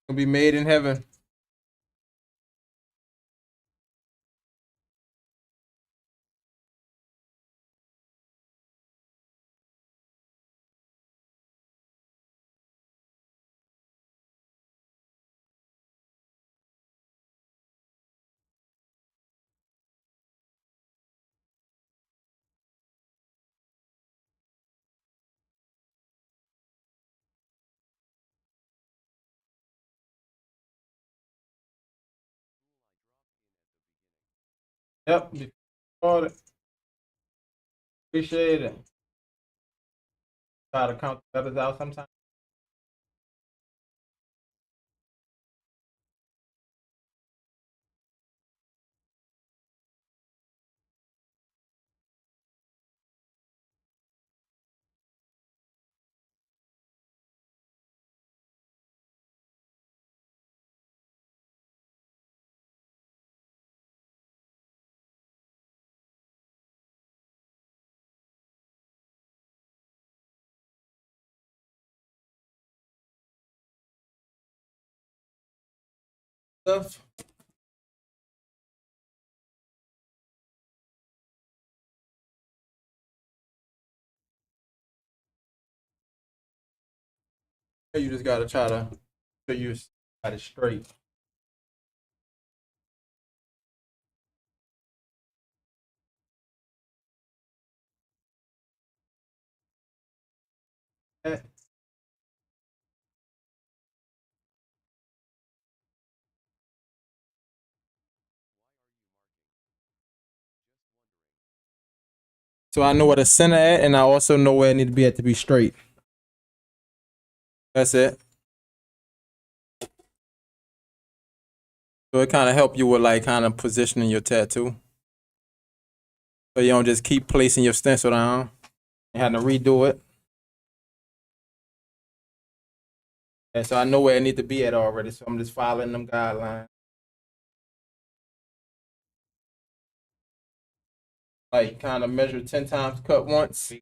A: Gonna be made in heaven. Yep. Before it. Appreciate it. Try to count the letters out sometimes. Stuff. You just gotta try to so you got it straight. Eh, So I know where the center at, and I also know where it need to be at to be straight. That's it. So it kind of help you with like kind of positioning your tattoo, so you don't just keep placing your stencil down and having to redo it. And so I know where it need to be at already. So I'm just following them guidelines. Like kind of measure 10 times, cut once.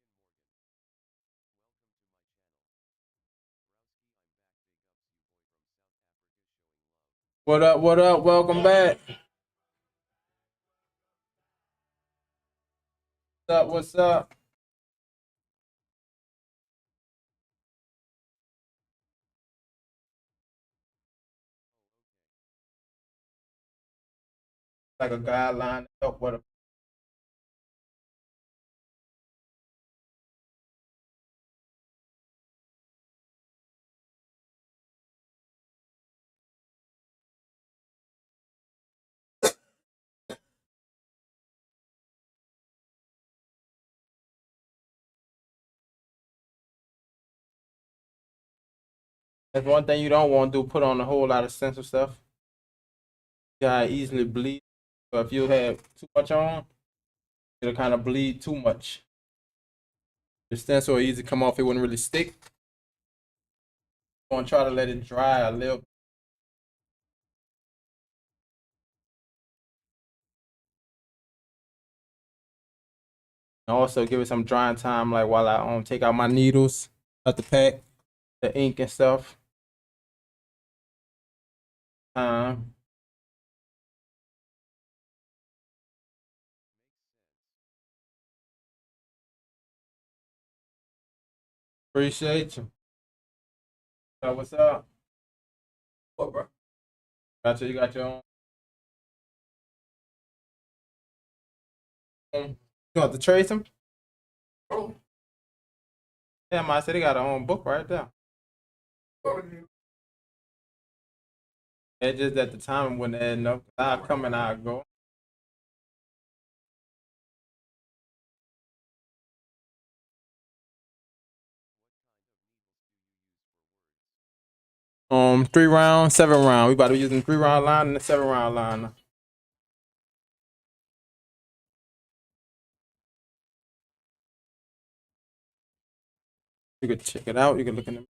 A: What up? What up? Welcome back. What's up? What's up? Like a guideline to help with. That's one thing you don't want to do. Put on a whole lot of stencil stuff. You gotta easily bleed. So if you have too much on, it'll kind of bleed too much. The stencil will easy come off. It wouldn't really stick. You want to try to let it dry a little. And also give it some drying time, like while I take out my needles out the pack, the ink and stuff. time. Appreciate you. What's up? What, bro? Gotcha. You got your own. You want to trace them? Oh. Yeah, I said they got their own book right there. It's just at the time when they end up, I come and I go. Three round, 7 round. We about to be using 3 round line and a 7 round line. Now. You could check it out. You can look in the.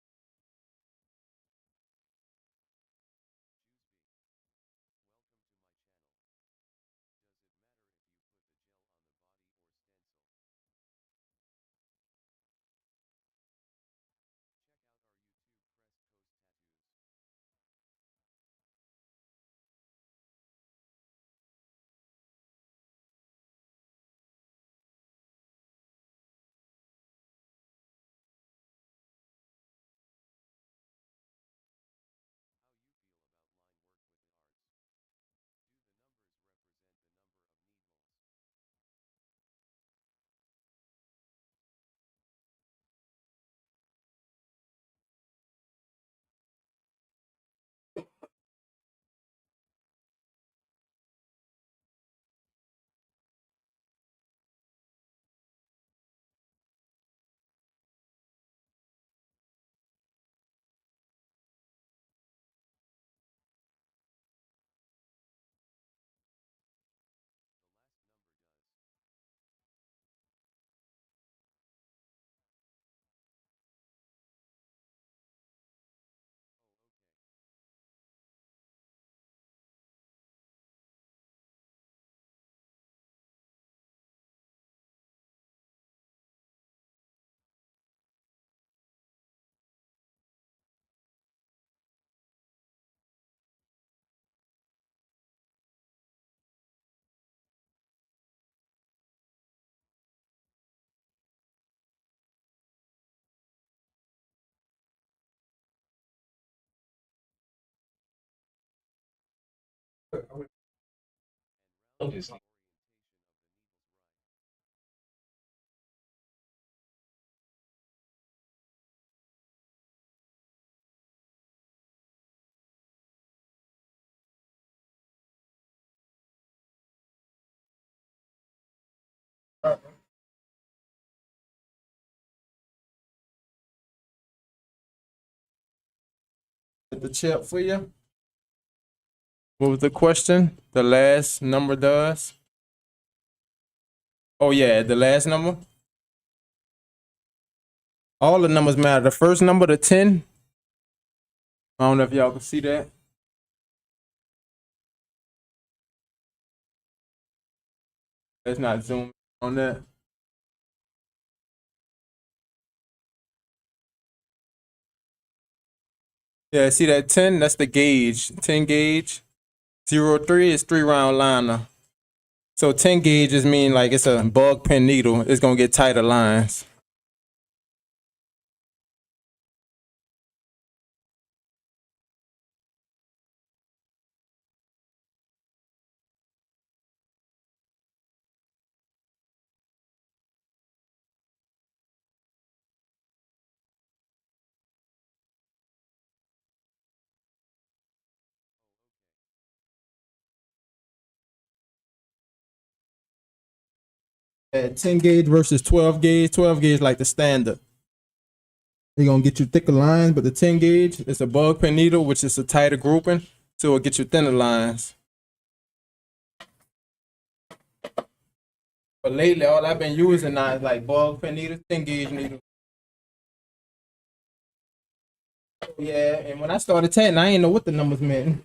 B: Is
A: The chip for you. What was the question? The last number does. Oh yeah, the last number. All the numbers matter. The first number, the 10. I don't know if y'all can see that. Let's not zoom on that. Yeah, see that 10? That's the gauge. 10 gauge. 03 is 3 round liner. So 10 gauges mean like it's a bug pen needle. It's gonna get tighter lines. At 10 gauge versus 12 gauge. 12 gauge like the standard. They're gonna get you thicker lines, but the 10 gauge is a bug pen needle, which is a tighter grouping, so it'll get you thinner lines. But lately, all I've been using now is like bug pen needles, 10 gauge needles. Yeah, and when I started tatting, I didn't know what the numbers meant.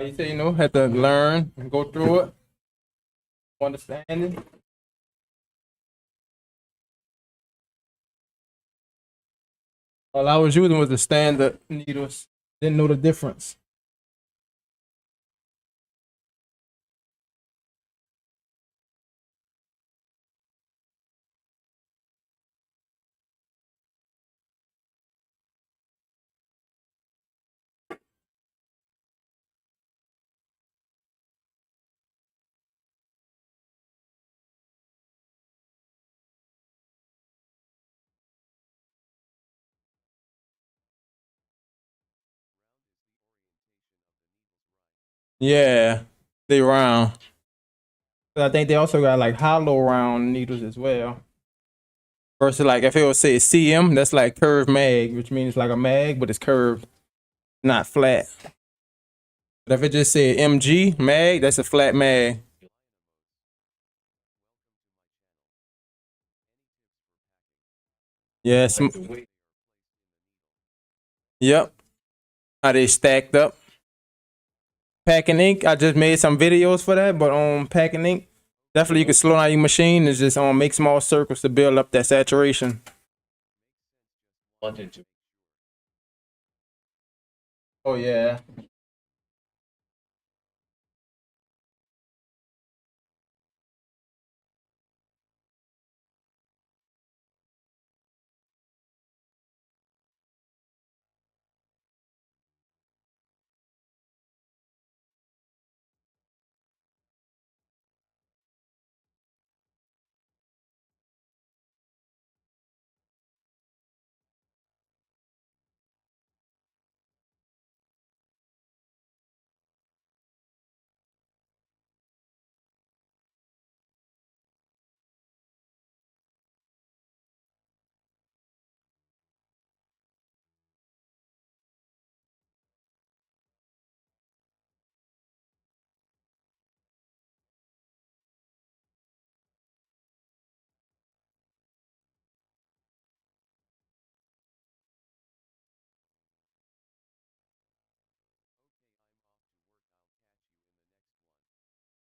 A: You say, had to learn and go through it, understand it. All I was using was the standard needles. Didn't know the difference. Yeah, they round. But I think they also got like hollow round needles as well. Versus like if it was say CM, that's like curved mag, which means like a mag, but it's curved, not flat. But if it just said MG mag, that's a flat mag. Yes.
B: Like the way
A: Yep. How they stacked up. Packing ink, I just made some videos for that, but on packing ink, definitely you can slow down your machine and just make small circles to build up that saturation.
B: wanted to
A: Oh yeah.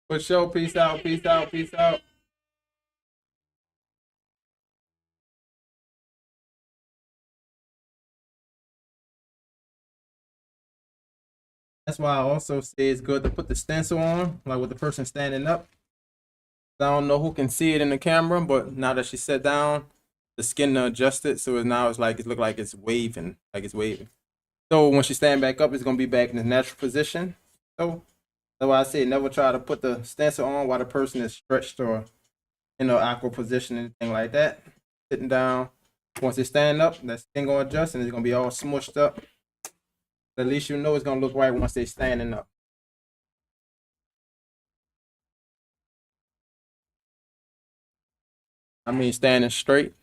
A: For sure. Peace out. Peace out. Peace out. That's why I also say it's good to put the stencil on, like with the person standing up. I don't know who can see it in the camera, but now that she sat down, the skin adjusted, so now it's like it look like it's waving, like it's waving. So when she stand back up, it's gonna be back in the natural position. So that's why I say never try to put the stencil on while the person is stretched or in an awkward position, anything like that. Sitting down. Once they stand up, that skin gonna adjust and it's gonna be all smushed up. At least you know it's gonna look right once they standing up. I mean standing straight.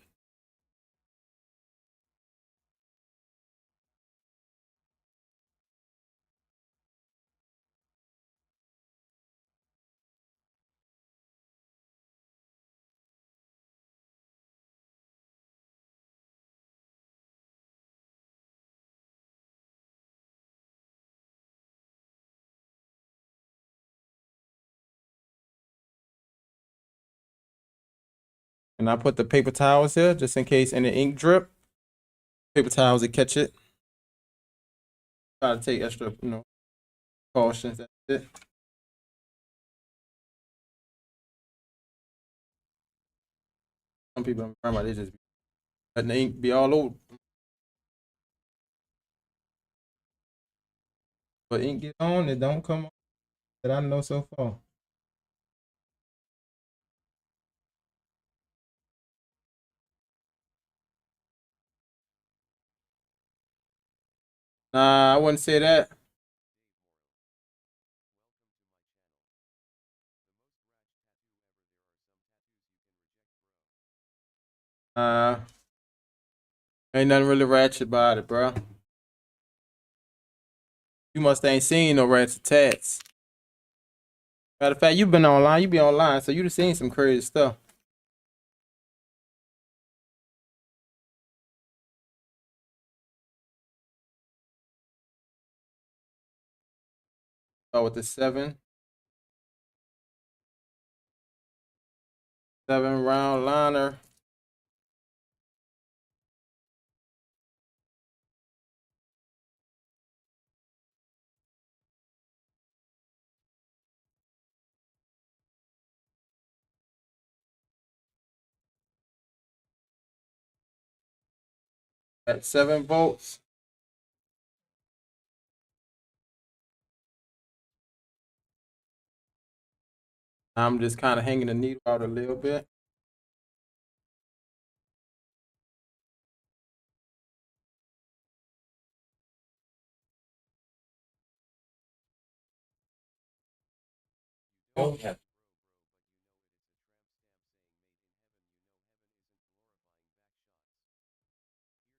A: And I put the paper towels here just in case any ink drip. Paper towels to catch it. Try to take extra, cautions. That's it. Some people don't remember they just letting the ink be all over. But ink get on, it don't come on that I know so far. Nah, I wouldn't say that. Uh, ain't nothing really ratchet about it, bro. You must ain't seen no ratchet tats. Matter of fact, you been online. You be online, so you've seen some crazy stuff. Oh, with the seven round liner. At 7 votes. I'm just kind of hanging the needle out a little bit.
B: Don't have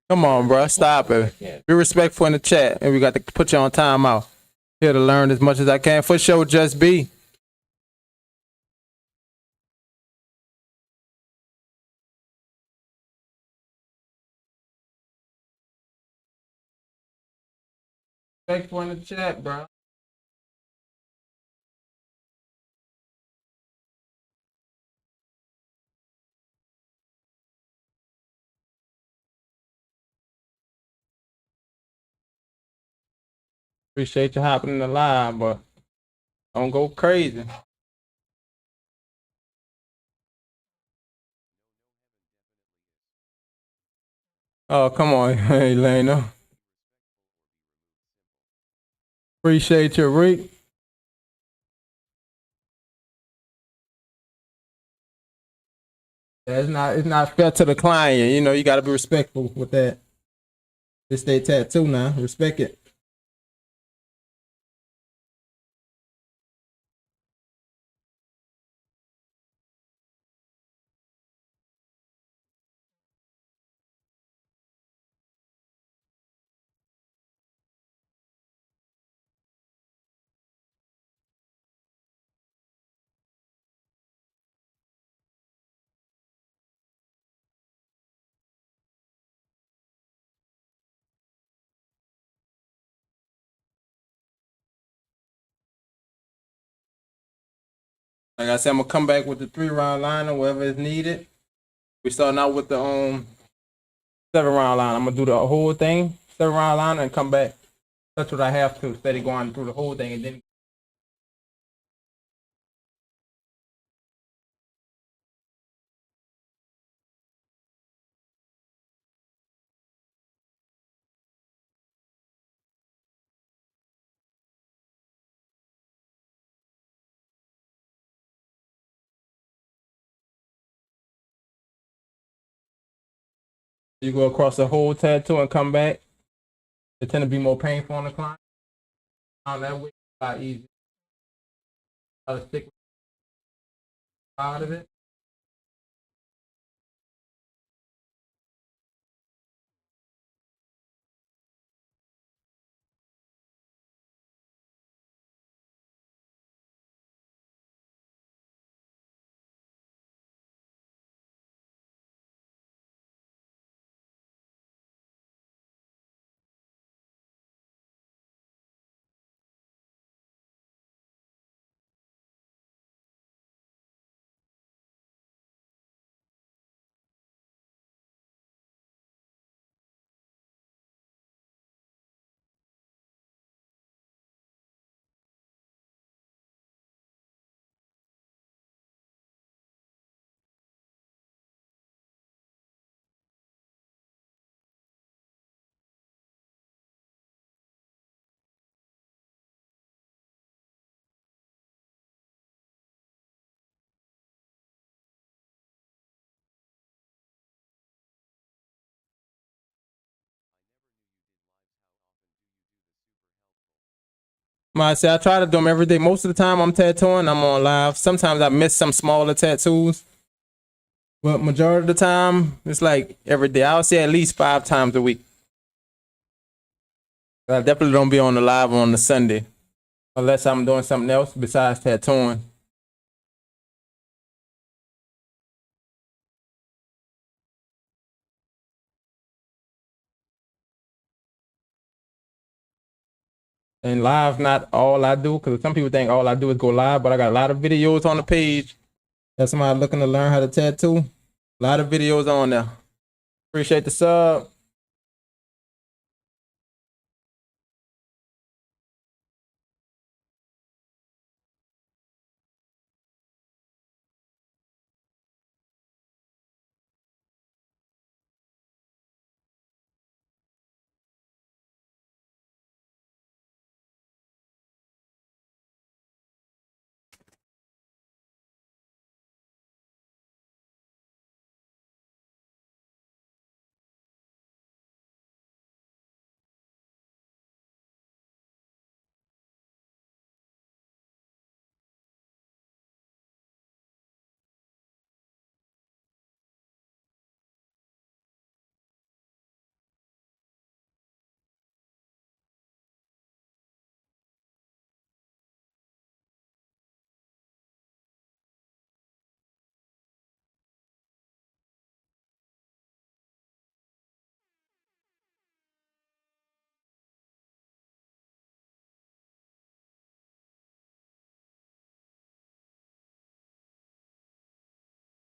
A: Come on, bro. Stop it.
B: again.
A: Be respectful in the chat, and we got to put you on timeout. Here to learn as much as I can. For sure, just be. Respectful in the chat, bro. Appreciate you hopping in the line, but don't go crazy. Oh, come on, Elena. Appreciate you, Rick. Yeah, it's not fair to the client. You know, you gotta be respectful with that. This they tattoo now. Respect it. Like I said, I'm gonna come back with the 3-round liner wherever is needed. We starting out with the 7-round line. I'm gonna do the whole thing, 7-round line, and come back. That's what I have to, instead of going through the whole thing and then. You go across the whole tattoo and come back. It tend to be more painful on the client. That way, it's a lot easier. Try to stick out of it. I say I try to do them every day. Most of the time I'm tattooing, I'm on live. Sometimes I miss some smaller tattoos. But majority of the time, it's like every day. I'll say at least 5 times a week. I definitely don't be on the live on the Sunday. Unless I'm doing something else besides tattooing. And live not all I do, because some people think all I do is go live, but I got a lot of videos on the page. That's somebody looking to learn how to tattoo. A lot of videos on there. Appreciate the sub.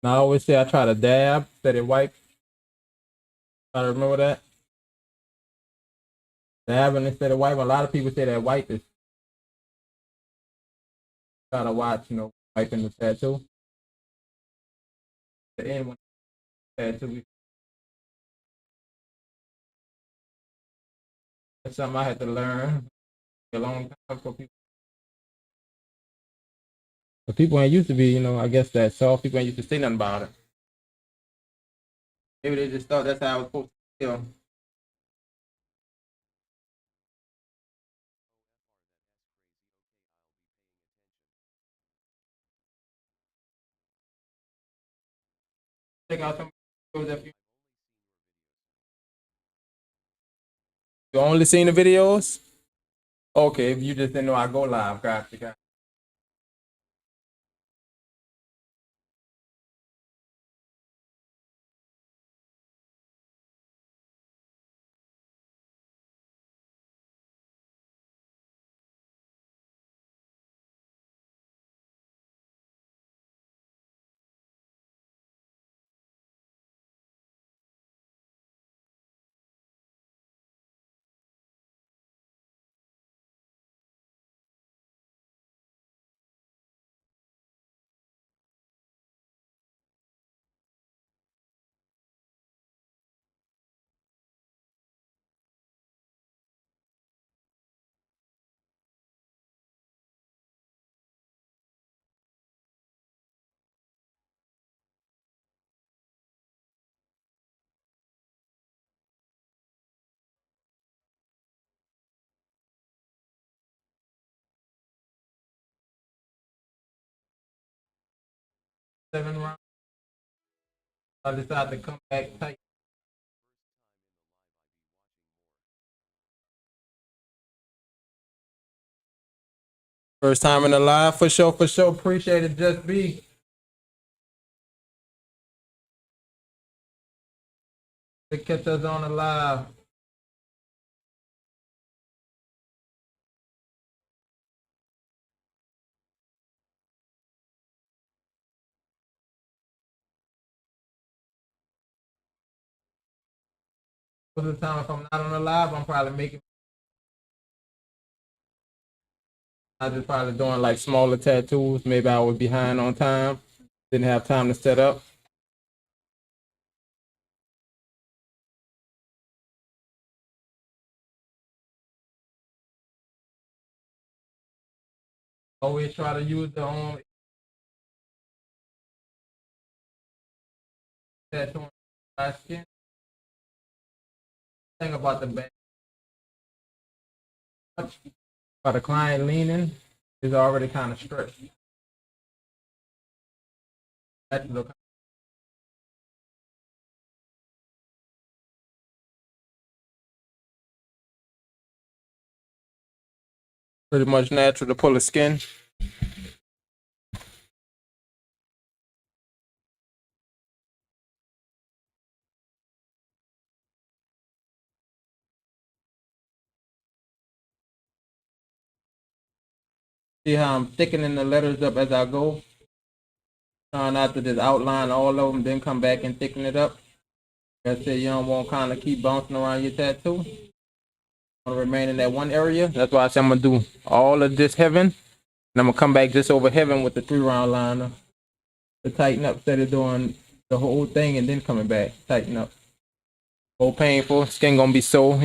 A: And I always say I try to dab instead of wipe. Try to remember that. Dabbing instead of wiping. A lot of people say that wipe is try to watch, wiping the tattoo. The end when the tattoo. That's something I had to learn a long time for people. But people ain't used to be, I guess that soft. People ain't used to say nothing about it. Maybe they just thought that's how I was supposed to feel. Check out some videos if you only seen the videos. Okay, if you just didn't know I go live, gotcha. Seven rounds. I decided to come back tight. First time in the live, for sure, for sure. Appreciate it, Just Be. They kept us on the live. Most of the time, if I'm not on the live, I'm probably making. I just probably doing like smaller tattoos. Maybe I was behind on time. Didn't have time to set up. Always try to use the only tattoo on my skin. Thing about the back, about the client leaning is already kind of stretched. That's the pretty much natural to pull the skin. See how I'm thickening the letters up as I go. Trying not to just outline all of them, then come back and thicken it up. Like I said, you don't want kind of keep bouncing around your tattoo. Want to remain in that one area. That's why I said I'm gonna do all of this heaven, and I'm gonna come back just over heaven with the 3-round liner to tighten up instead of doing the whole thing and then coming back, tighten up. Whole painful, skin gonna be sore.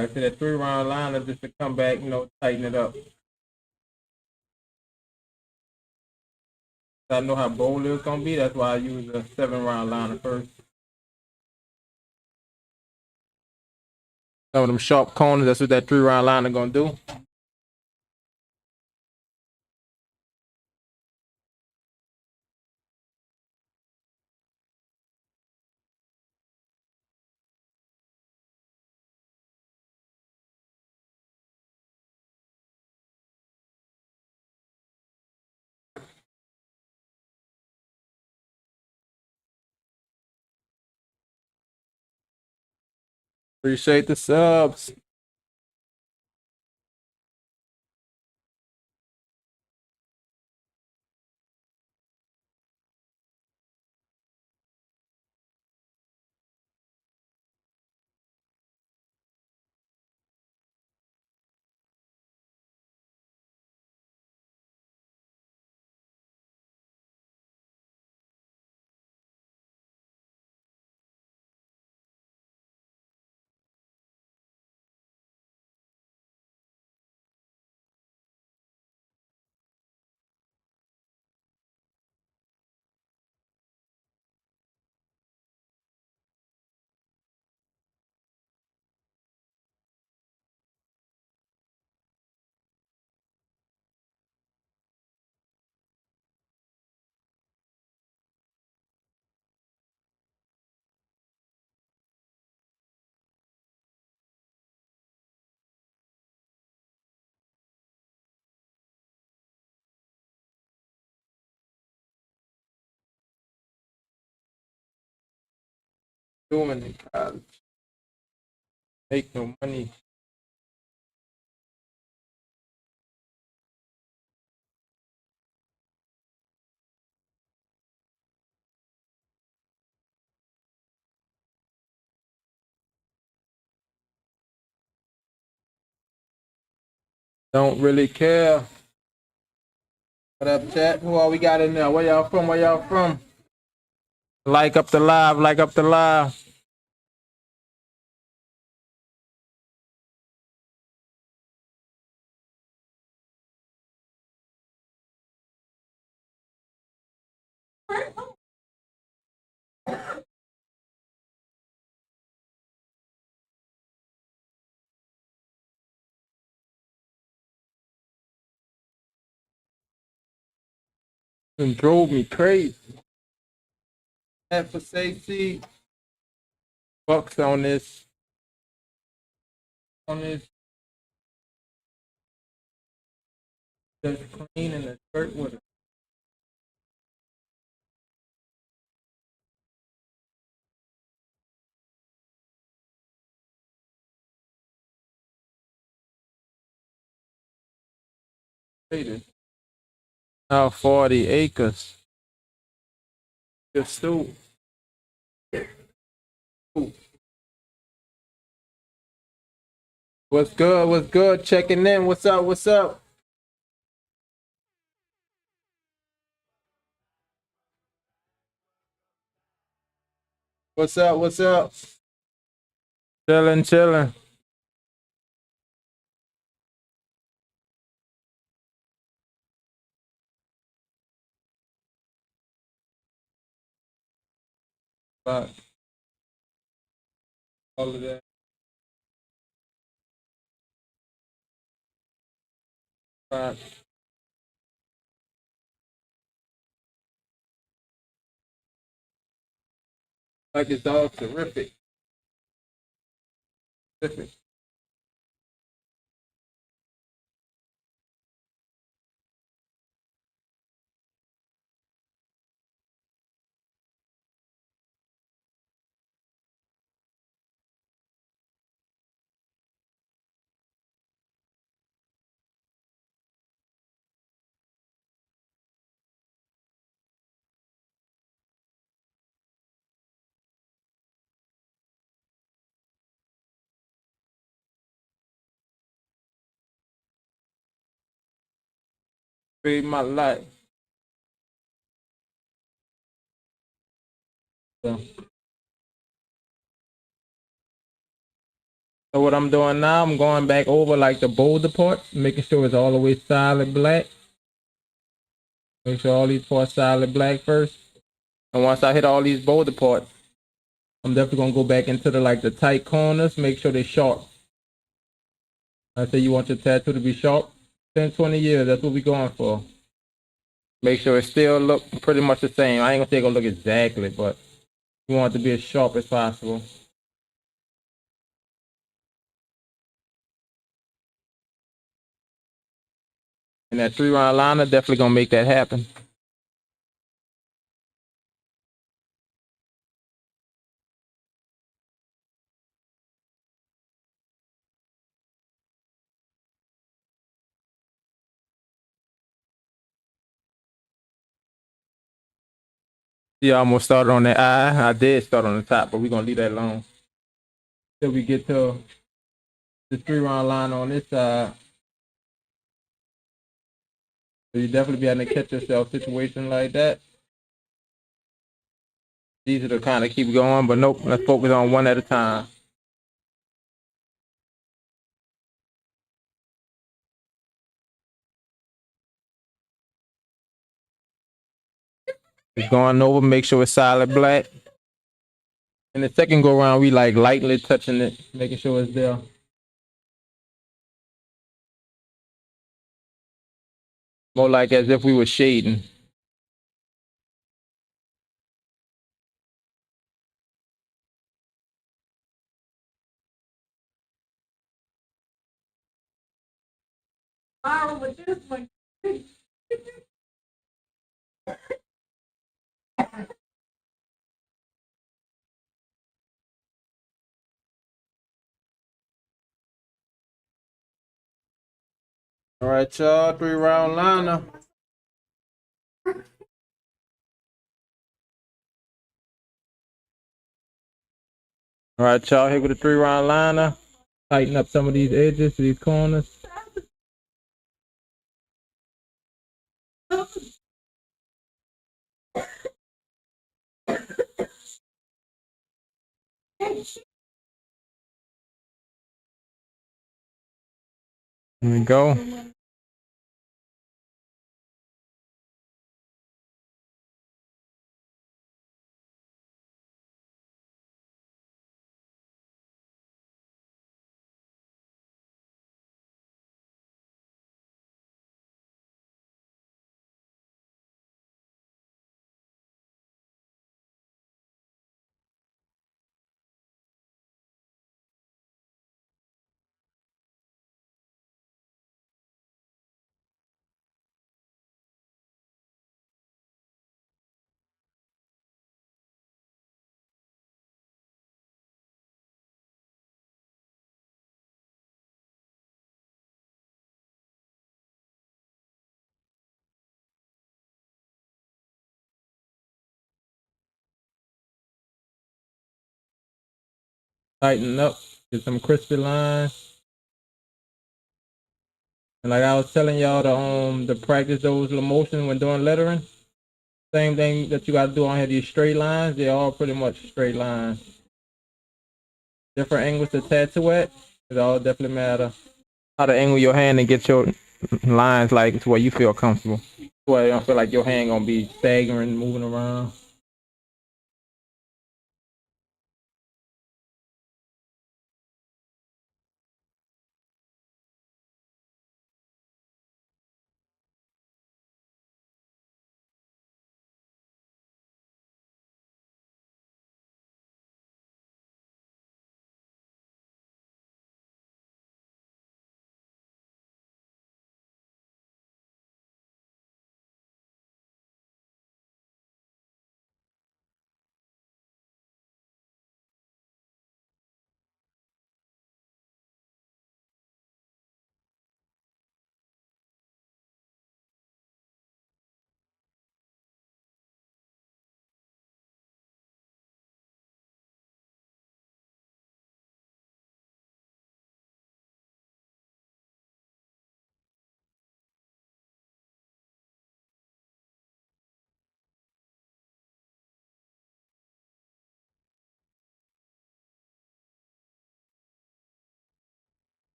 A: I said that 3-round liner just to come back, tighten it up. I know how bold it's gonna be. That's why I use a 7-round liner first. Some of them sharp corners. That's what that 3-round liner gonna do. Appreciate the subs. Doing in college. Make no money. Don't really care. What up, chat? Who all we got in there? Where y'all from? Where y'all from? Like up the live. Like up the live. And drove me crazy. And for safety, bucks on this. On this. Just clean in the shirt with it. Now 40 acres. Just so. What's good? What's good? Checking in. What's up? What's up? What's up? What's up? Chilling, chilling. But all of that. But like his dog, terrific. Terrific. Saved my life. So what I'm doing now, I'm going back over like the boulder parts, making sure it's all the way solid black. Make sure all these parts solid black first. And once I hit all these boulder parts, I'm definitely gonna go back into the tight corners, make sure they're sharp. I say you want your tattoo to be sharp. 10, 20 years, that's what we're going for. Make sure it still look pretty much the same. I ain't gonna say it's gonna look exactly, but we want it to be as sharp as possible. And that 3-round liner definitely gonna make that happen. See, I almost started on that I. I did start on the top, but we're gonna leave that alone till we get to the 3 round line on this side. So you definitely be having to catch yourself situation like that. Easy to kind of keep going, but nope. Let's focus on one at a time. Just going over, make sure it's solid black. And the second go round, we like lightly touching it, making sure it's there. More like as if we were shading. All right, y'all, 3 round liner. All right, y'all, here with the 3 round liner. Tighten up some of these edges, these corners. Here we go. Tighten up, get some crispy lines. And like I was telling y'all to practice those little motions when doing lettering. Same thing that you gotta do on here, these straight lines, they're all pretty much straight lines. Different angles to tattoo at, it all definitely matter. How to angle your hand and get your lines like to where you feel comfortable. Where you don't feel like your hand gonna be staggering, moving around.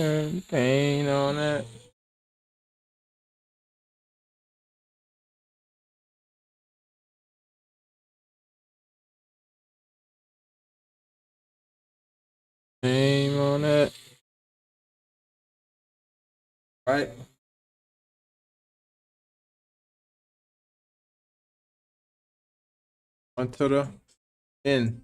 A: And paint on that. Name on that. Right. Onto the end.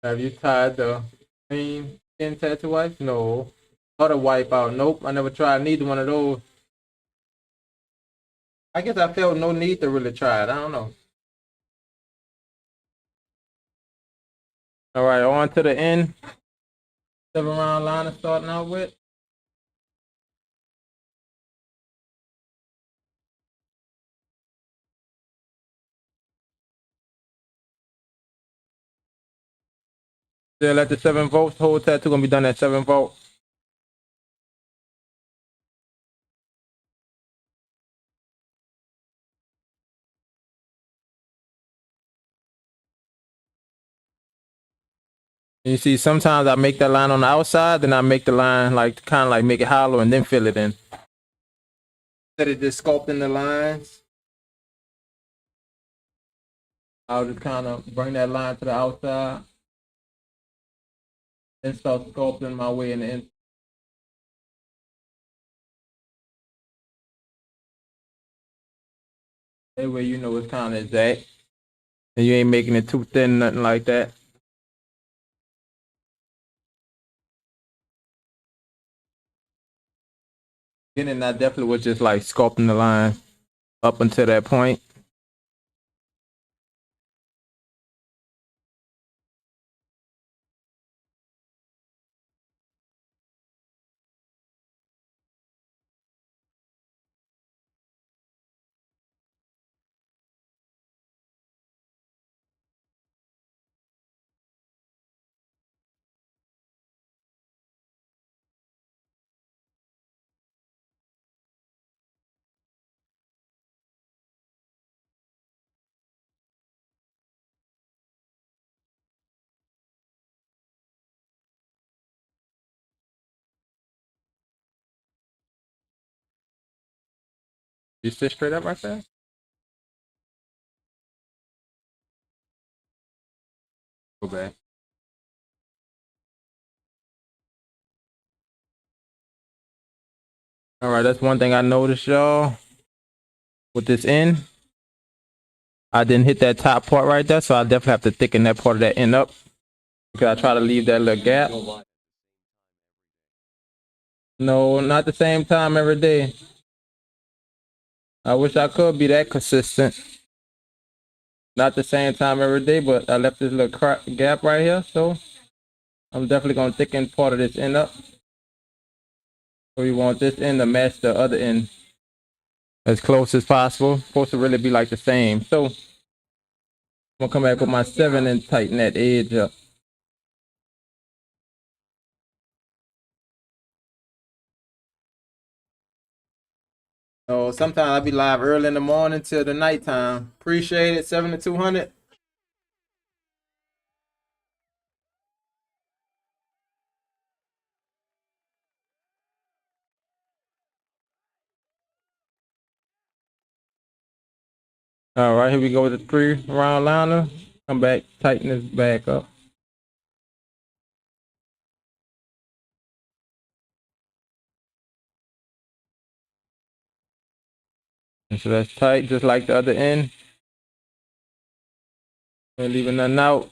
A: Have you tied the green skin tattoo wipe? No. Or the wipe out? Nope. I never tried neither one of those. I guess I felt no need to really try it. I don't know. All right, on to the end. 7-round line is starting out with. Still at the 7 volts. Whole tattoo gonna be done at 7 volts. You see, sometimes I make that line on the outside, then I make the line like kind of like make it hollow and then fill it in. Instead of just sculpting the lines, I'll just kind of bring that line to the outside and start sculpting my way in the in. That way you know it's kind of exact. And you ain't making it too thin, nothing like that. Beginning, I definitely was just like sculpting the line up until that point. You sit straight up right there? Go back. All right, that's one thing I noticed, y'all. With this end, I didn't hit that top part right there, so I definitely have to thicken that part of that end up because I try to leave that little gap. No, not the same time every day. I wish I could be that consistent. Not the same time every day, but I left this little gap right here, so I'm definitely gonna thicken part of this end up. So we want this end to match the other end as close as possible. Supposed to really be like the same. So I'm gonna come back with my 7 and tighten that edge up. Oh, sometimes I'll be live early in the morning till the nighttime. Appreciate it. 7 to 200. All right, here we go with the 3-round liner. Come back, tighten this back up. And so that's tight, just like the other end. And leaving nothing out.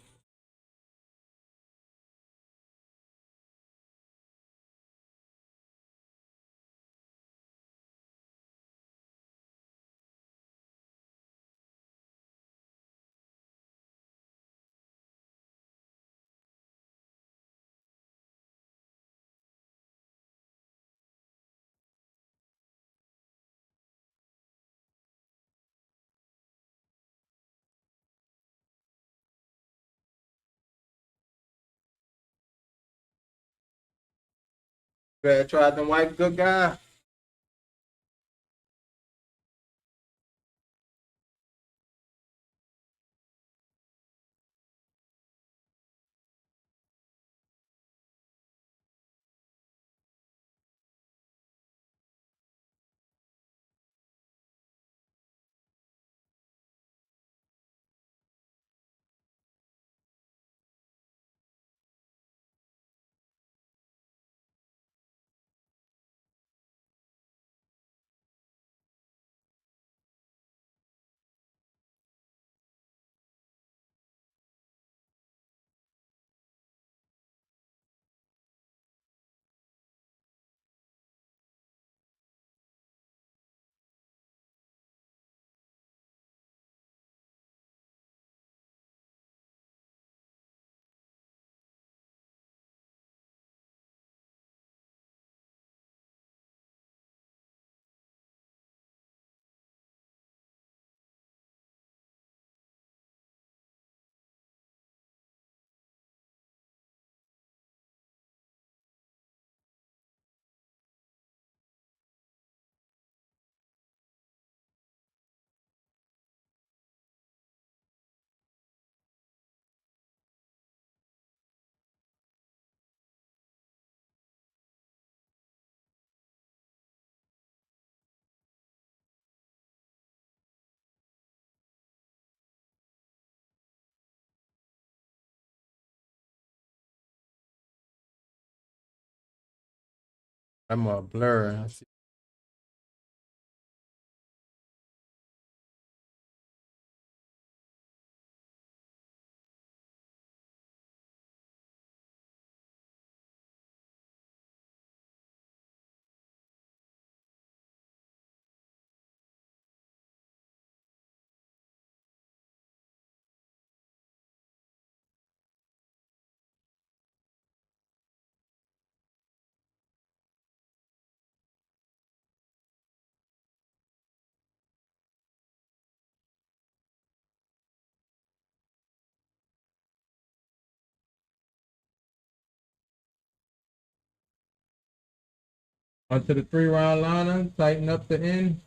A: Better try them white good guy. I'm a blur. Onto the 3-round liner, tighten up the end.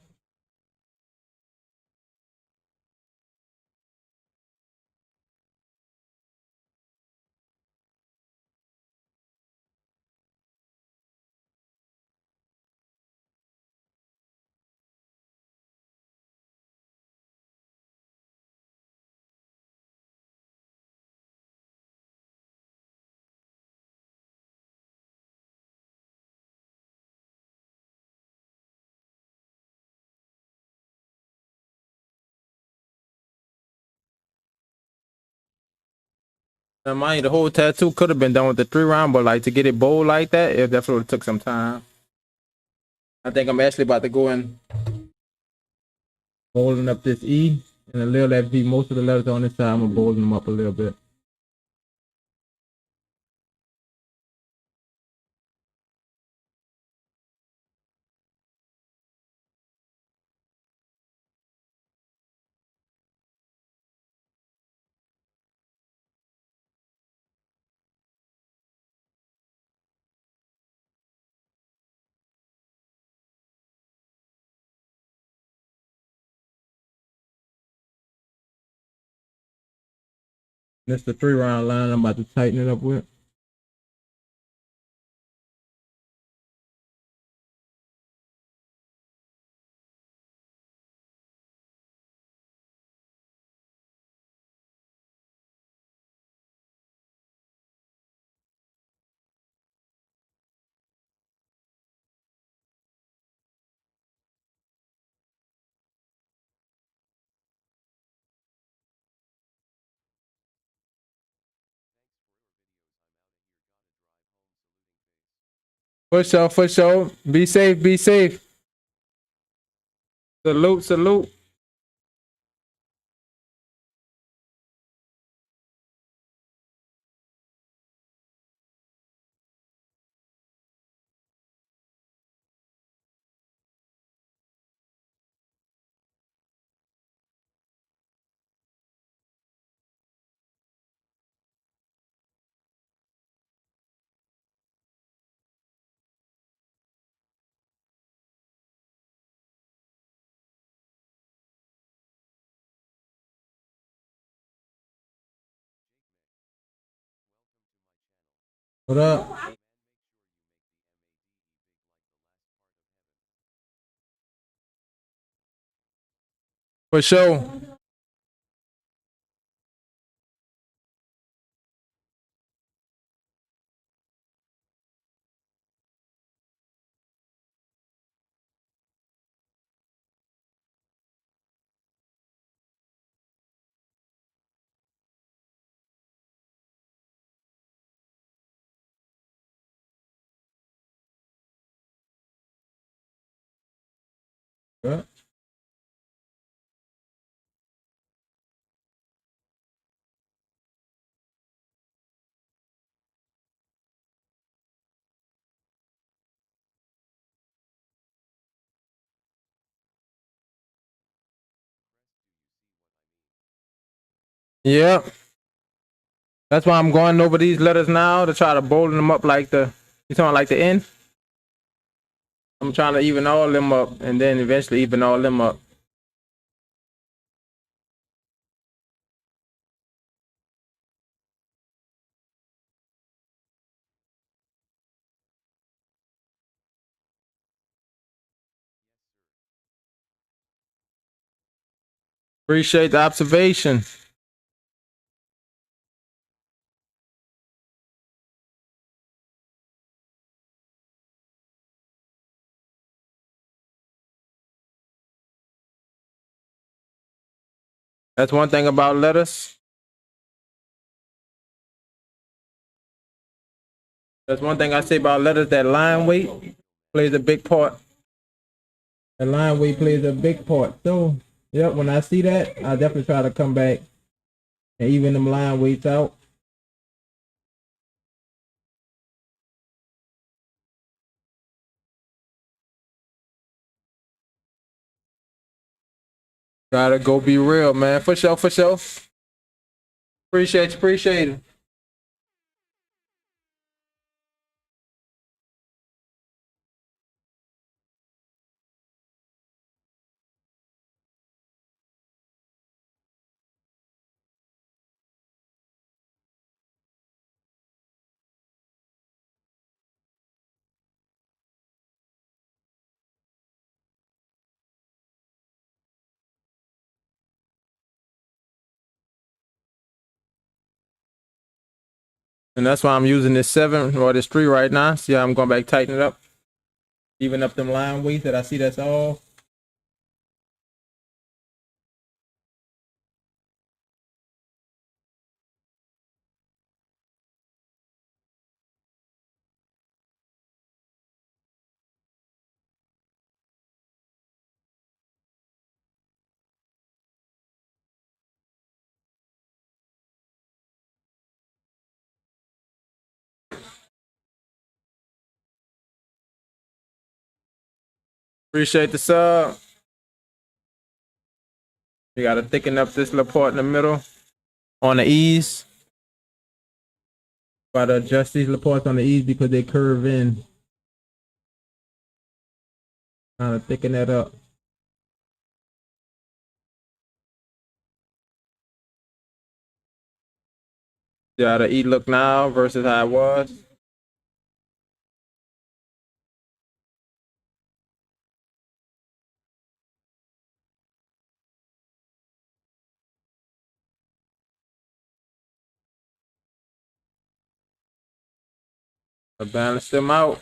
A: Now, mind you, the whole tattoo could have been done with the 3-round, but like to get it bold like that, it definitely took some time. I think I'm actually about to go in bolding up this E and a little FV. Most of the letters on this side, I'm gonna bolden them up a little bit. This the 3-round line I'm about to tighten it up with. For sure. Be safe, be safe. Salute, salute. What up? For sure. Yeah. Yeah. That's why I'm going over these letters now to try to bolden them up like the, you talking like the N? I'm trying to even all them up and then eventually even all them up. Appreciate the observation. That's one thing about letters. That's one thing I say about letters, that line weight plays a big part. The line weight plays a big part. So, yep, when I see that, I definitely try to come back and even them line weights out. Gotta go be real, man. For sure, for sure. Appreciate you, appreciate it. And that's why I'm using this 7 or this 3 right now. See how I'm going back, tighten it up, even up them line weights that I see that's all. Appreciate the sub. You gotta thicken up this little part in the middle on the E's. Gotta adjust these little parts on the E's because they curve in. Kind of thicken that up. See how the E look now versus how it was. I balance them out.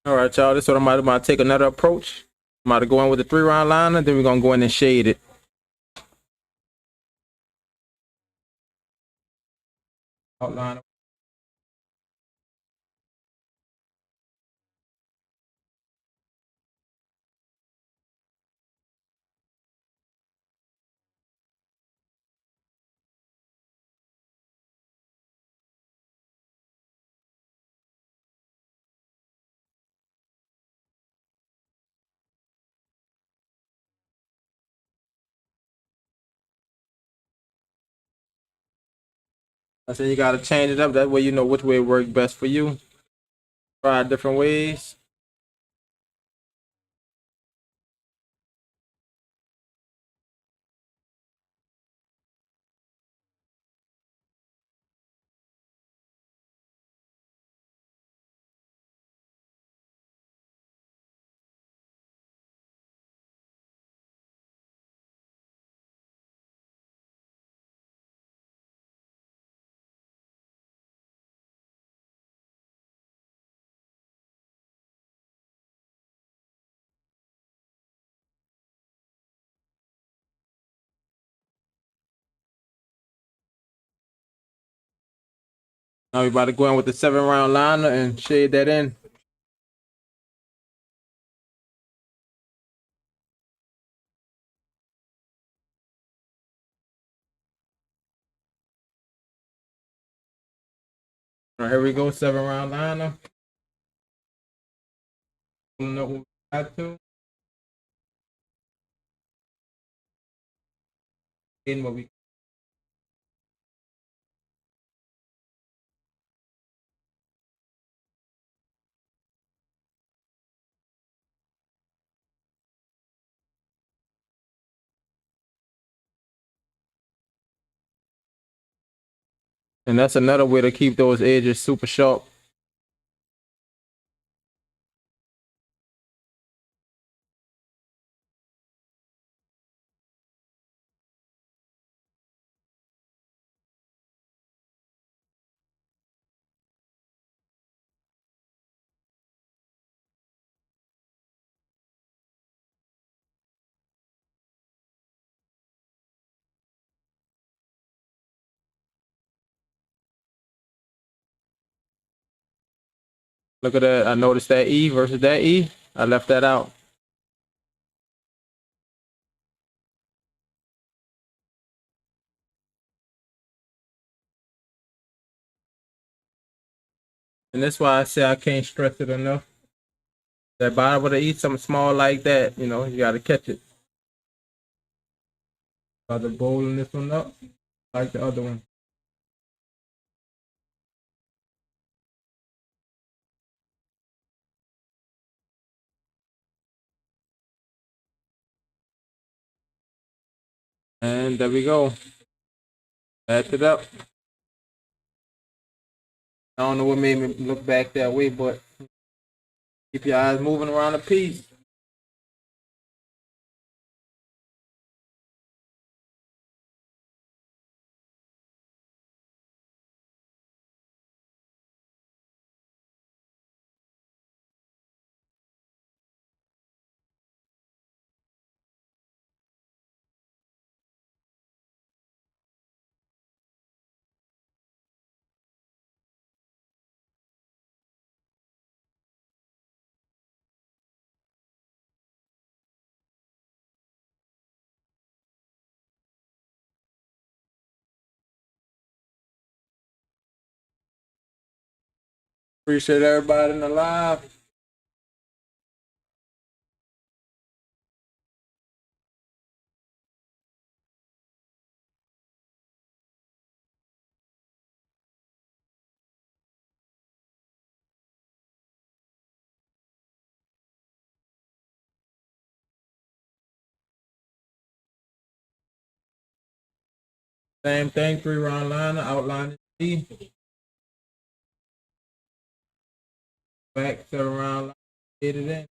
A: All right, y'all. This is what I'm about to take another approach. I'm about to go in with the 3-round liner, then we're gonna go in and shade it. Outline. I said you gotta change it up. That way you know which way works best for you. Try different ways. Now we about to go in with the 7-round liner and shade that in. All right, here we go, 7 round liner. Pulling up what we got to. In what we and that's another way to keep those edges super sharp. Look at that. I noticed that E versus that E. I left that out. And that's why I say I can't stress it enough. That bottom of the E, something small like that, you know, you got to catch it. About to bowling this one up like the other one. And there we go. Match it up. I don't know what made me look back that way, but keep your eyes moving around the piece. Appreciate everybody in the live. Same thing, 3 round liner, outline E. Back 7 round liner, hit it in.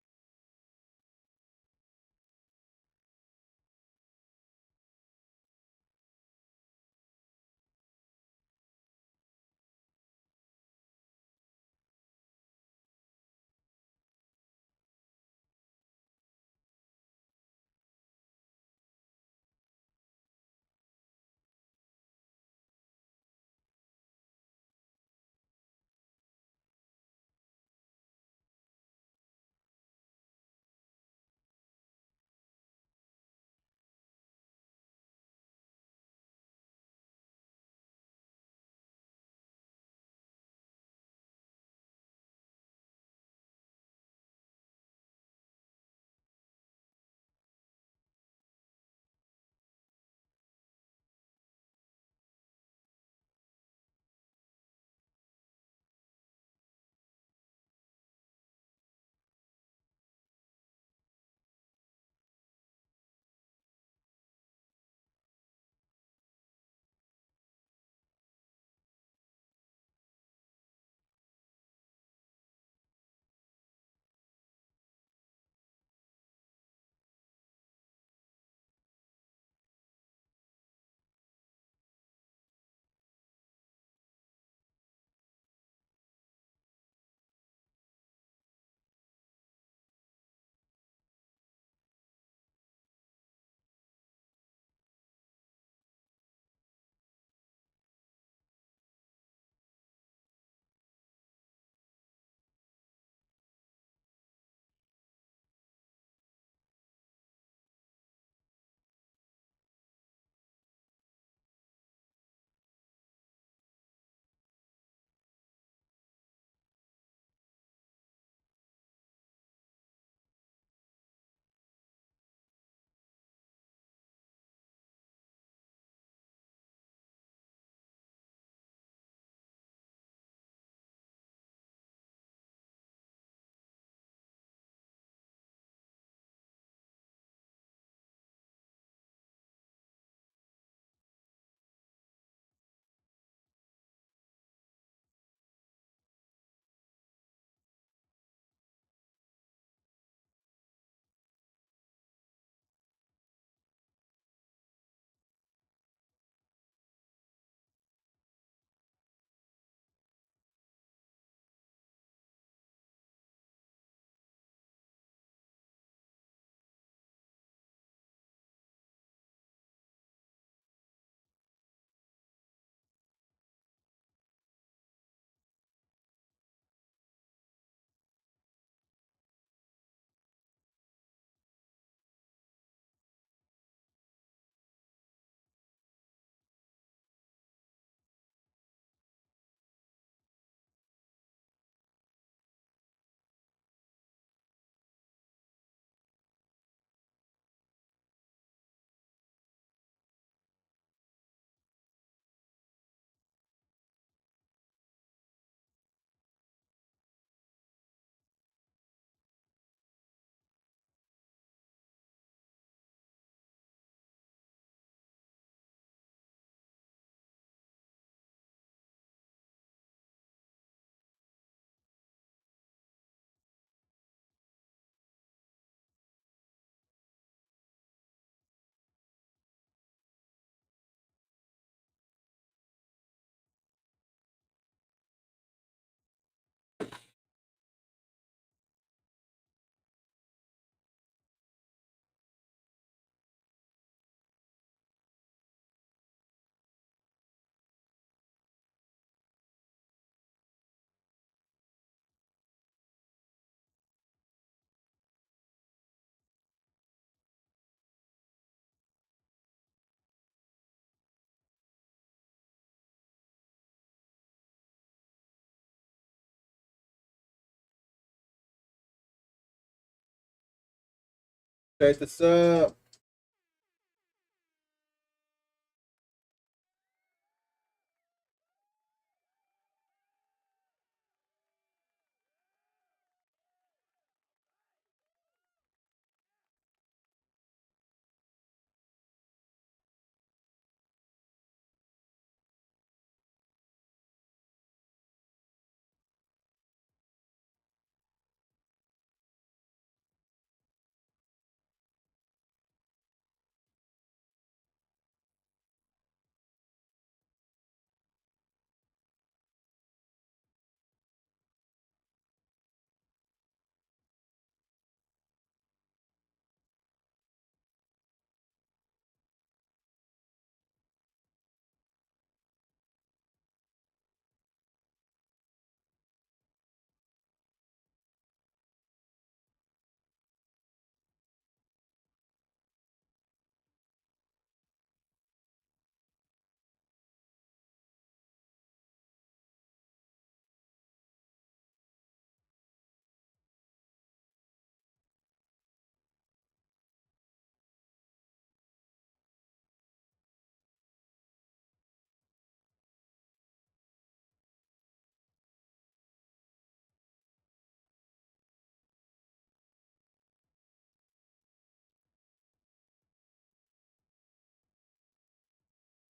A: Appreciate the sub.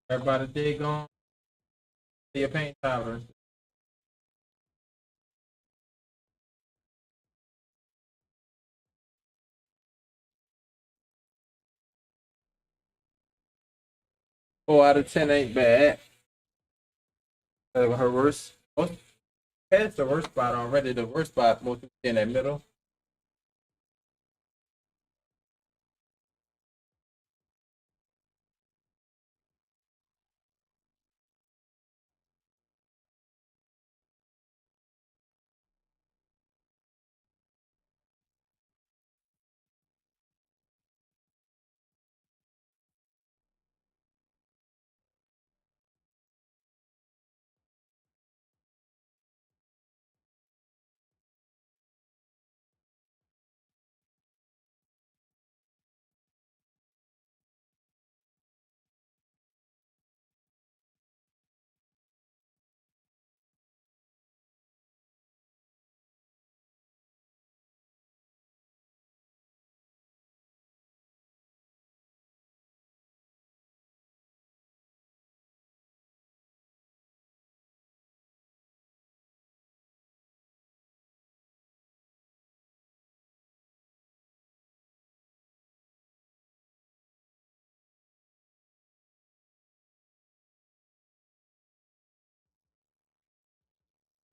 A: Everybody dig on your paint powder. Four out of 10 ain't bad. Her worst, most past the worst spot already. The worst spot most in that middle.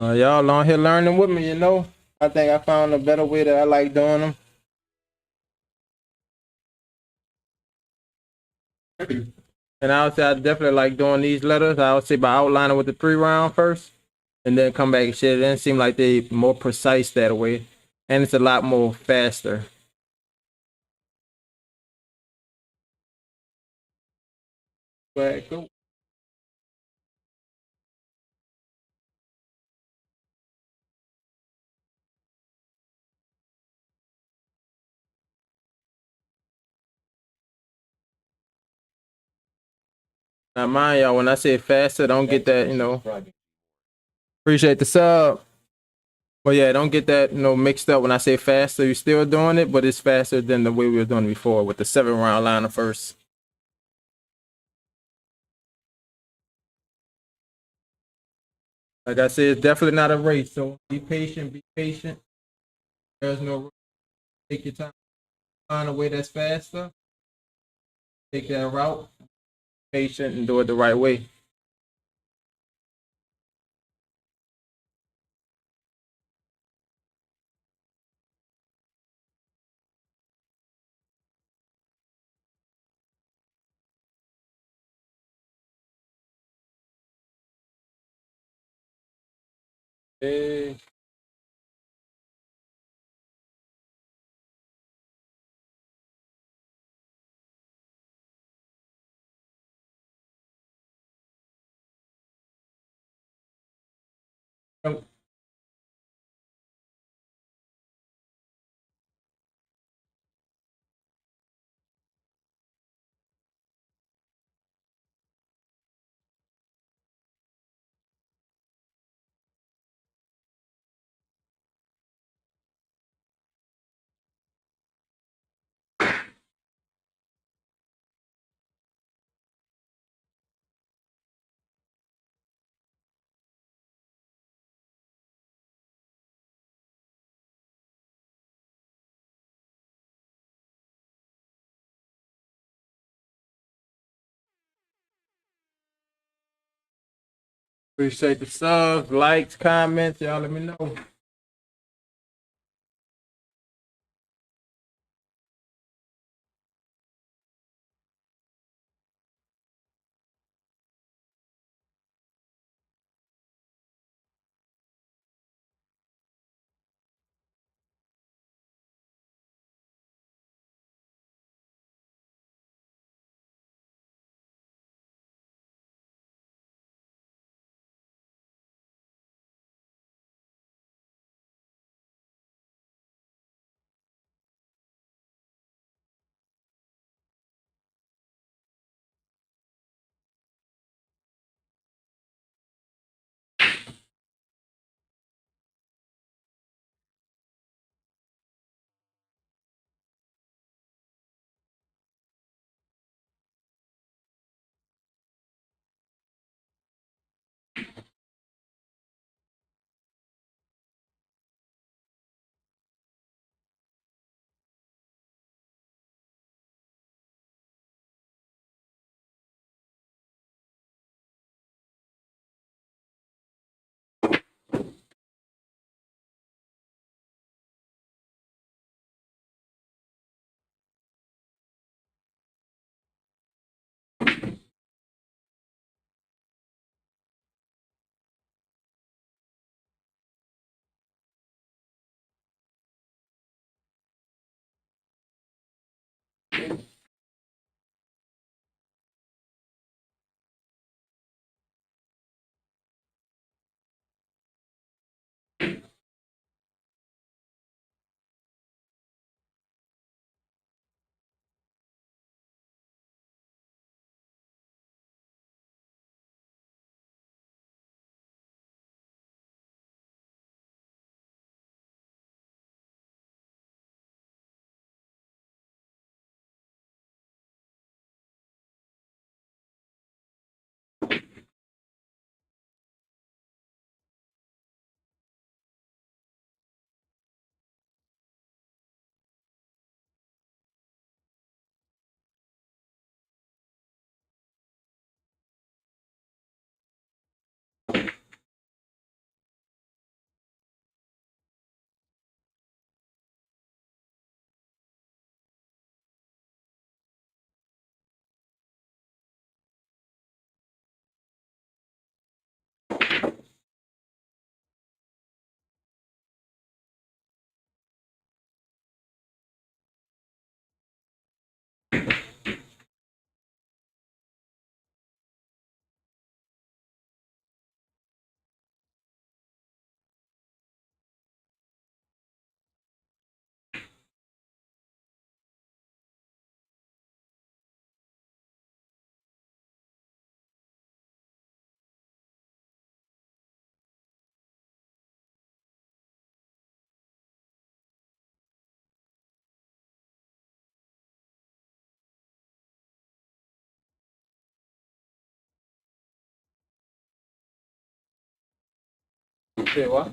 A: Y'all on here learning with me, you know. I think I found a better way that I like doing them. And I would say I definitely like doing these letters. I would say by outlining with the 3 round first, and then come back and shit. It didn't seem like they more precise that way, and it's a lot more faster. But go. Now mind y'all, when I say faster, don't get
B: Thanks
A: that,
B: for
A: you know.
B: subscribing.
A: Appreciate the sub. But yeah, don't get that, you know, mixed up when I say faster. You're still doing it, but it's faster than the way we were doing it before with the 7 round liner first. Like I said, it's definitely not a race. So be patient, be patient. There's no rush. Take your time. Find a way that's faster. Take that route. Patient and do it the right way. Hey. Appreciate the subs, likes, comments. Y'all let me know. Say what?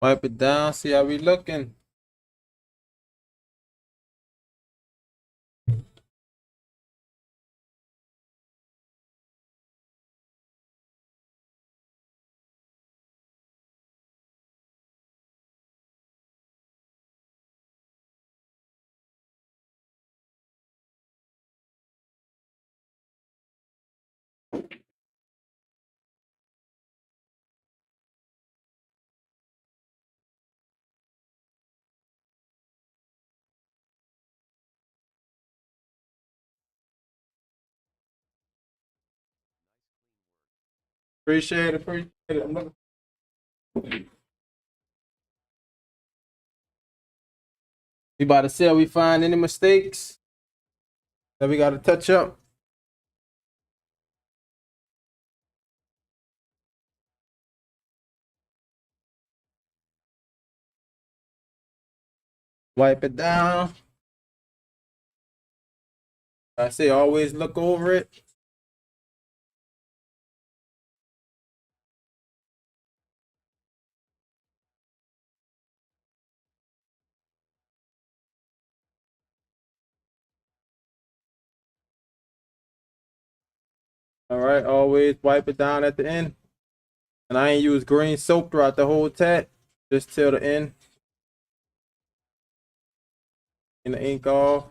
A: Wipe it down. See how we looking. Appreciate it. Appreciate it. I'm looking. We about to see how we find any mistakes. Then we got to touch up. Wipe it down. I say always look over it. All right, always wipe it down at the end. And I ain't use green soap throughout the whole tat, just till the end. And the ink off.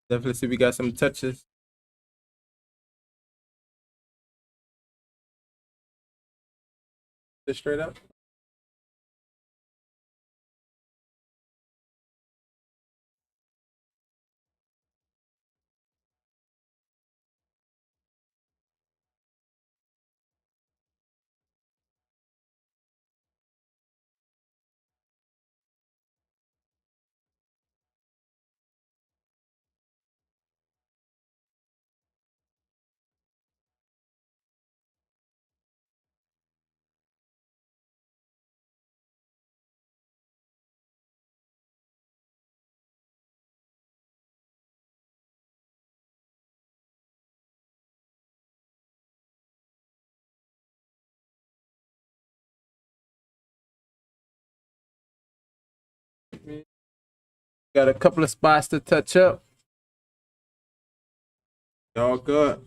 A: Definitely see we got some touches. Just straight up. Got a couple of spots to touch up. All good.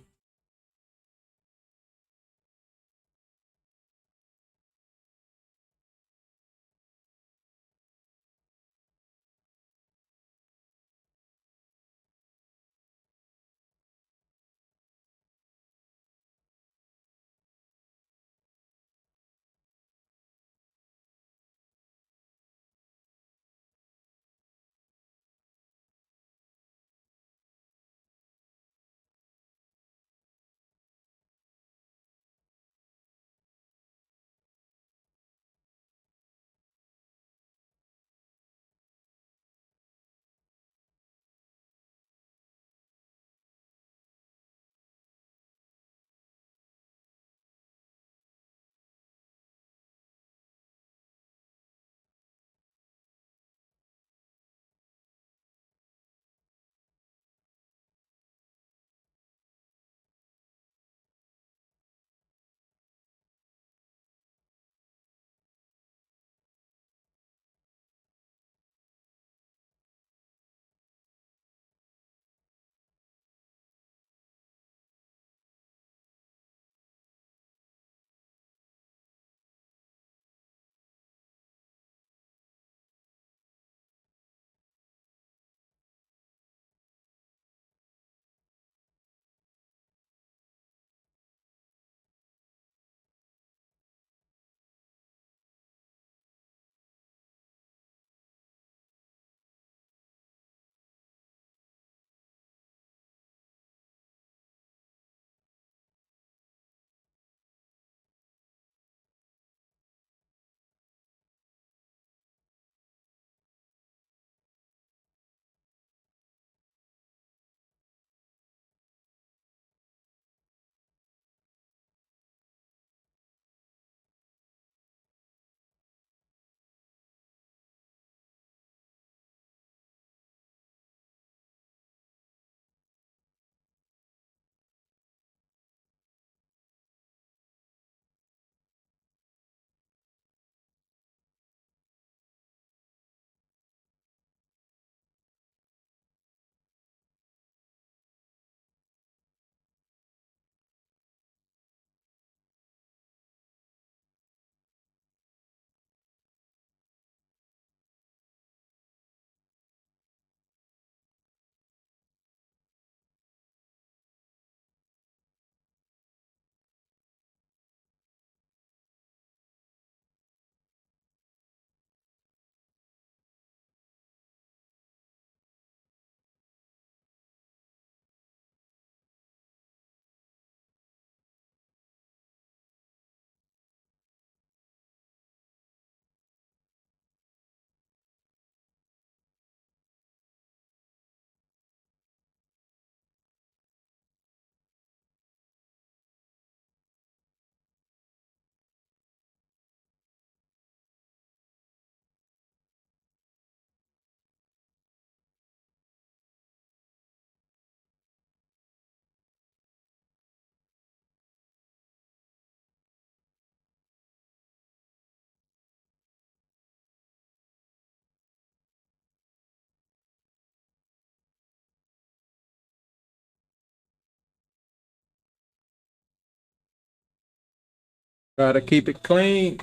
A: Gotta keep it clean.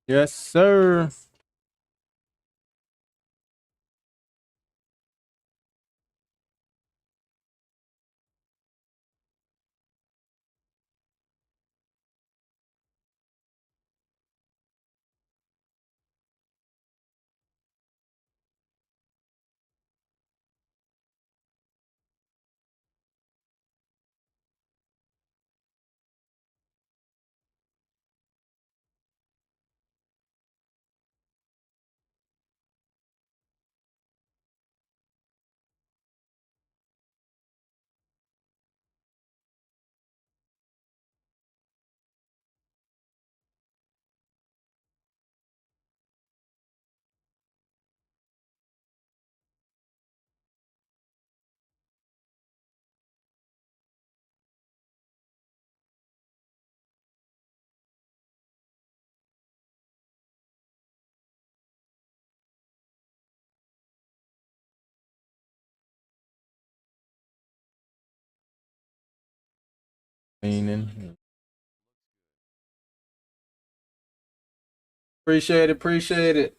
A: Yes, sir. Cleaning. Appreciate it. Appreciate it.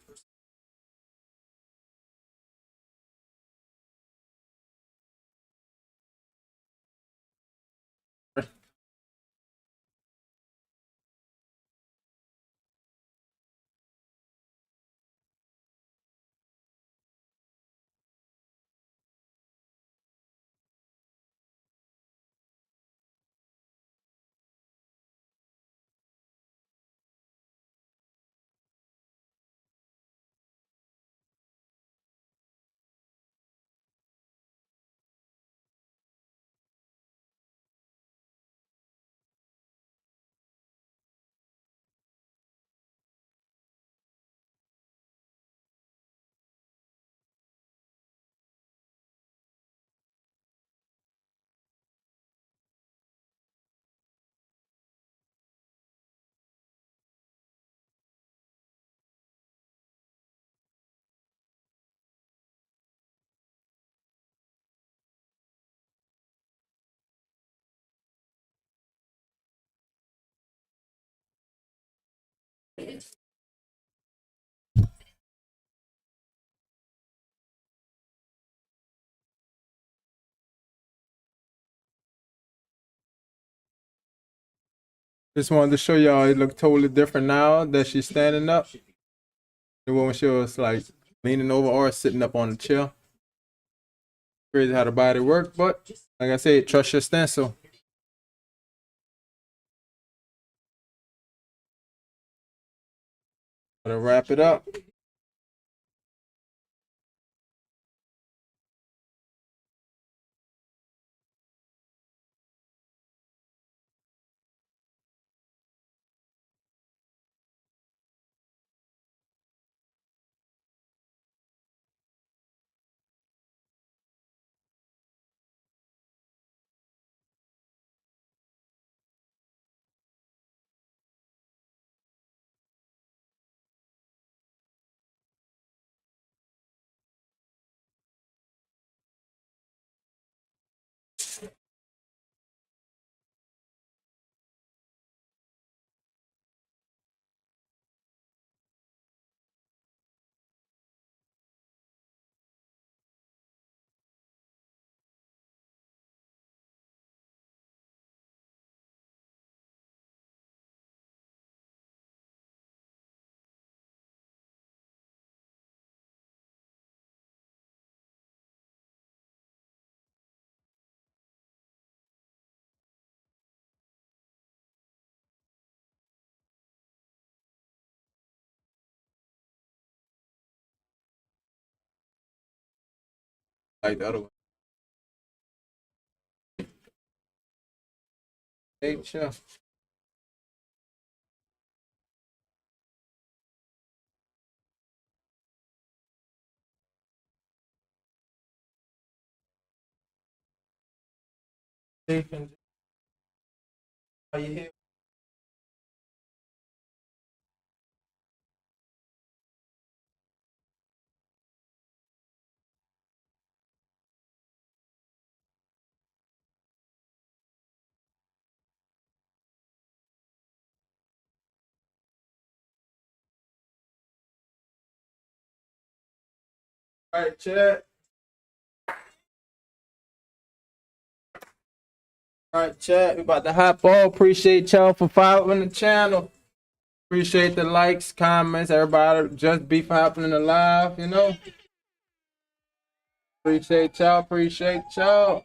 A: Just wanted to show y'all it look totally different now that she's standing up. The when she was like leaning over or sitting up on the chair. Crazy how the body work, but like I said, trust your stencil. Gotta wrap it up. Like the other one. Hey, sure. Are you here? All right, chat. All right, chat. We about to hop on. Appreciate y'all for following the channel. Appreciate the likes, comments, everybody. Just be for hopping in the live, you know. Appreciate y'all. Appreciate y'all.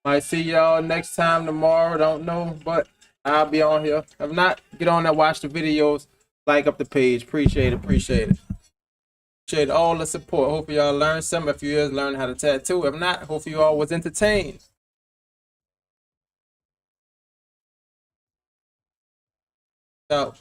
A: Might see y'all next time tomorrow. Don't know, but I'll be on here. If not, get on there, watch the videos, like up the page. Appreciate it. Appreciate it. Appreciate all the support. Hope y'all learned something. If you guys learned how to tattoo. If not, hope you all was entertained. So.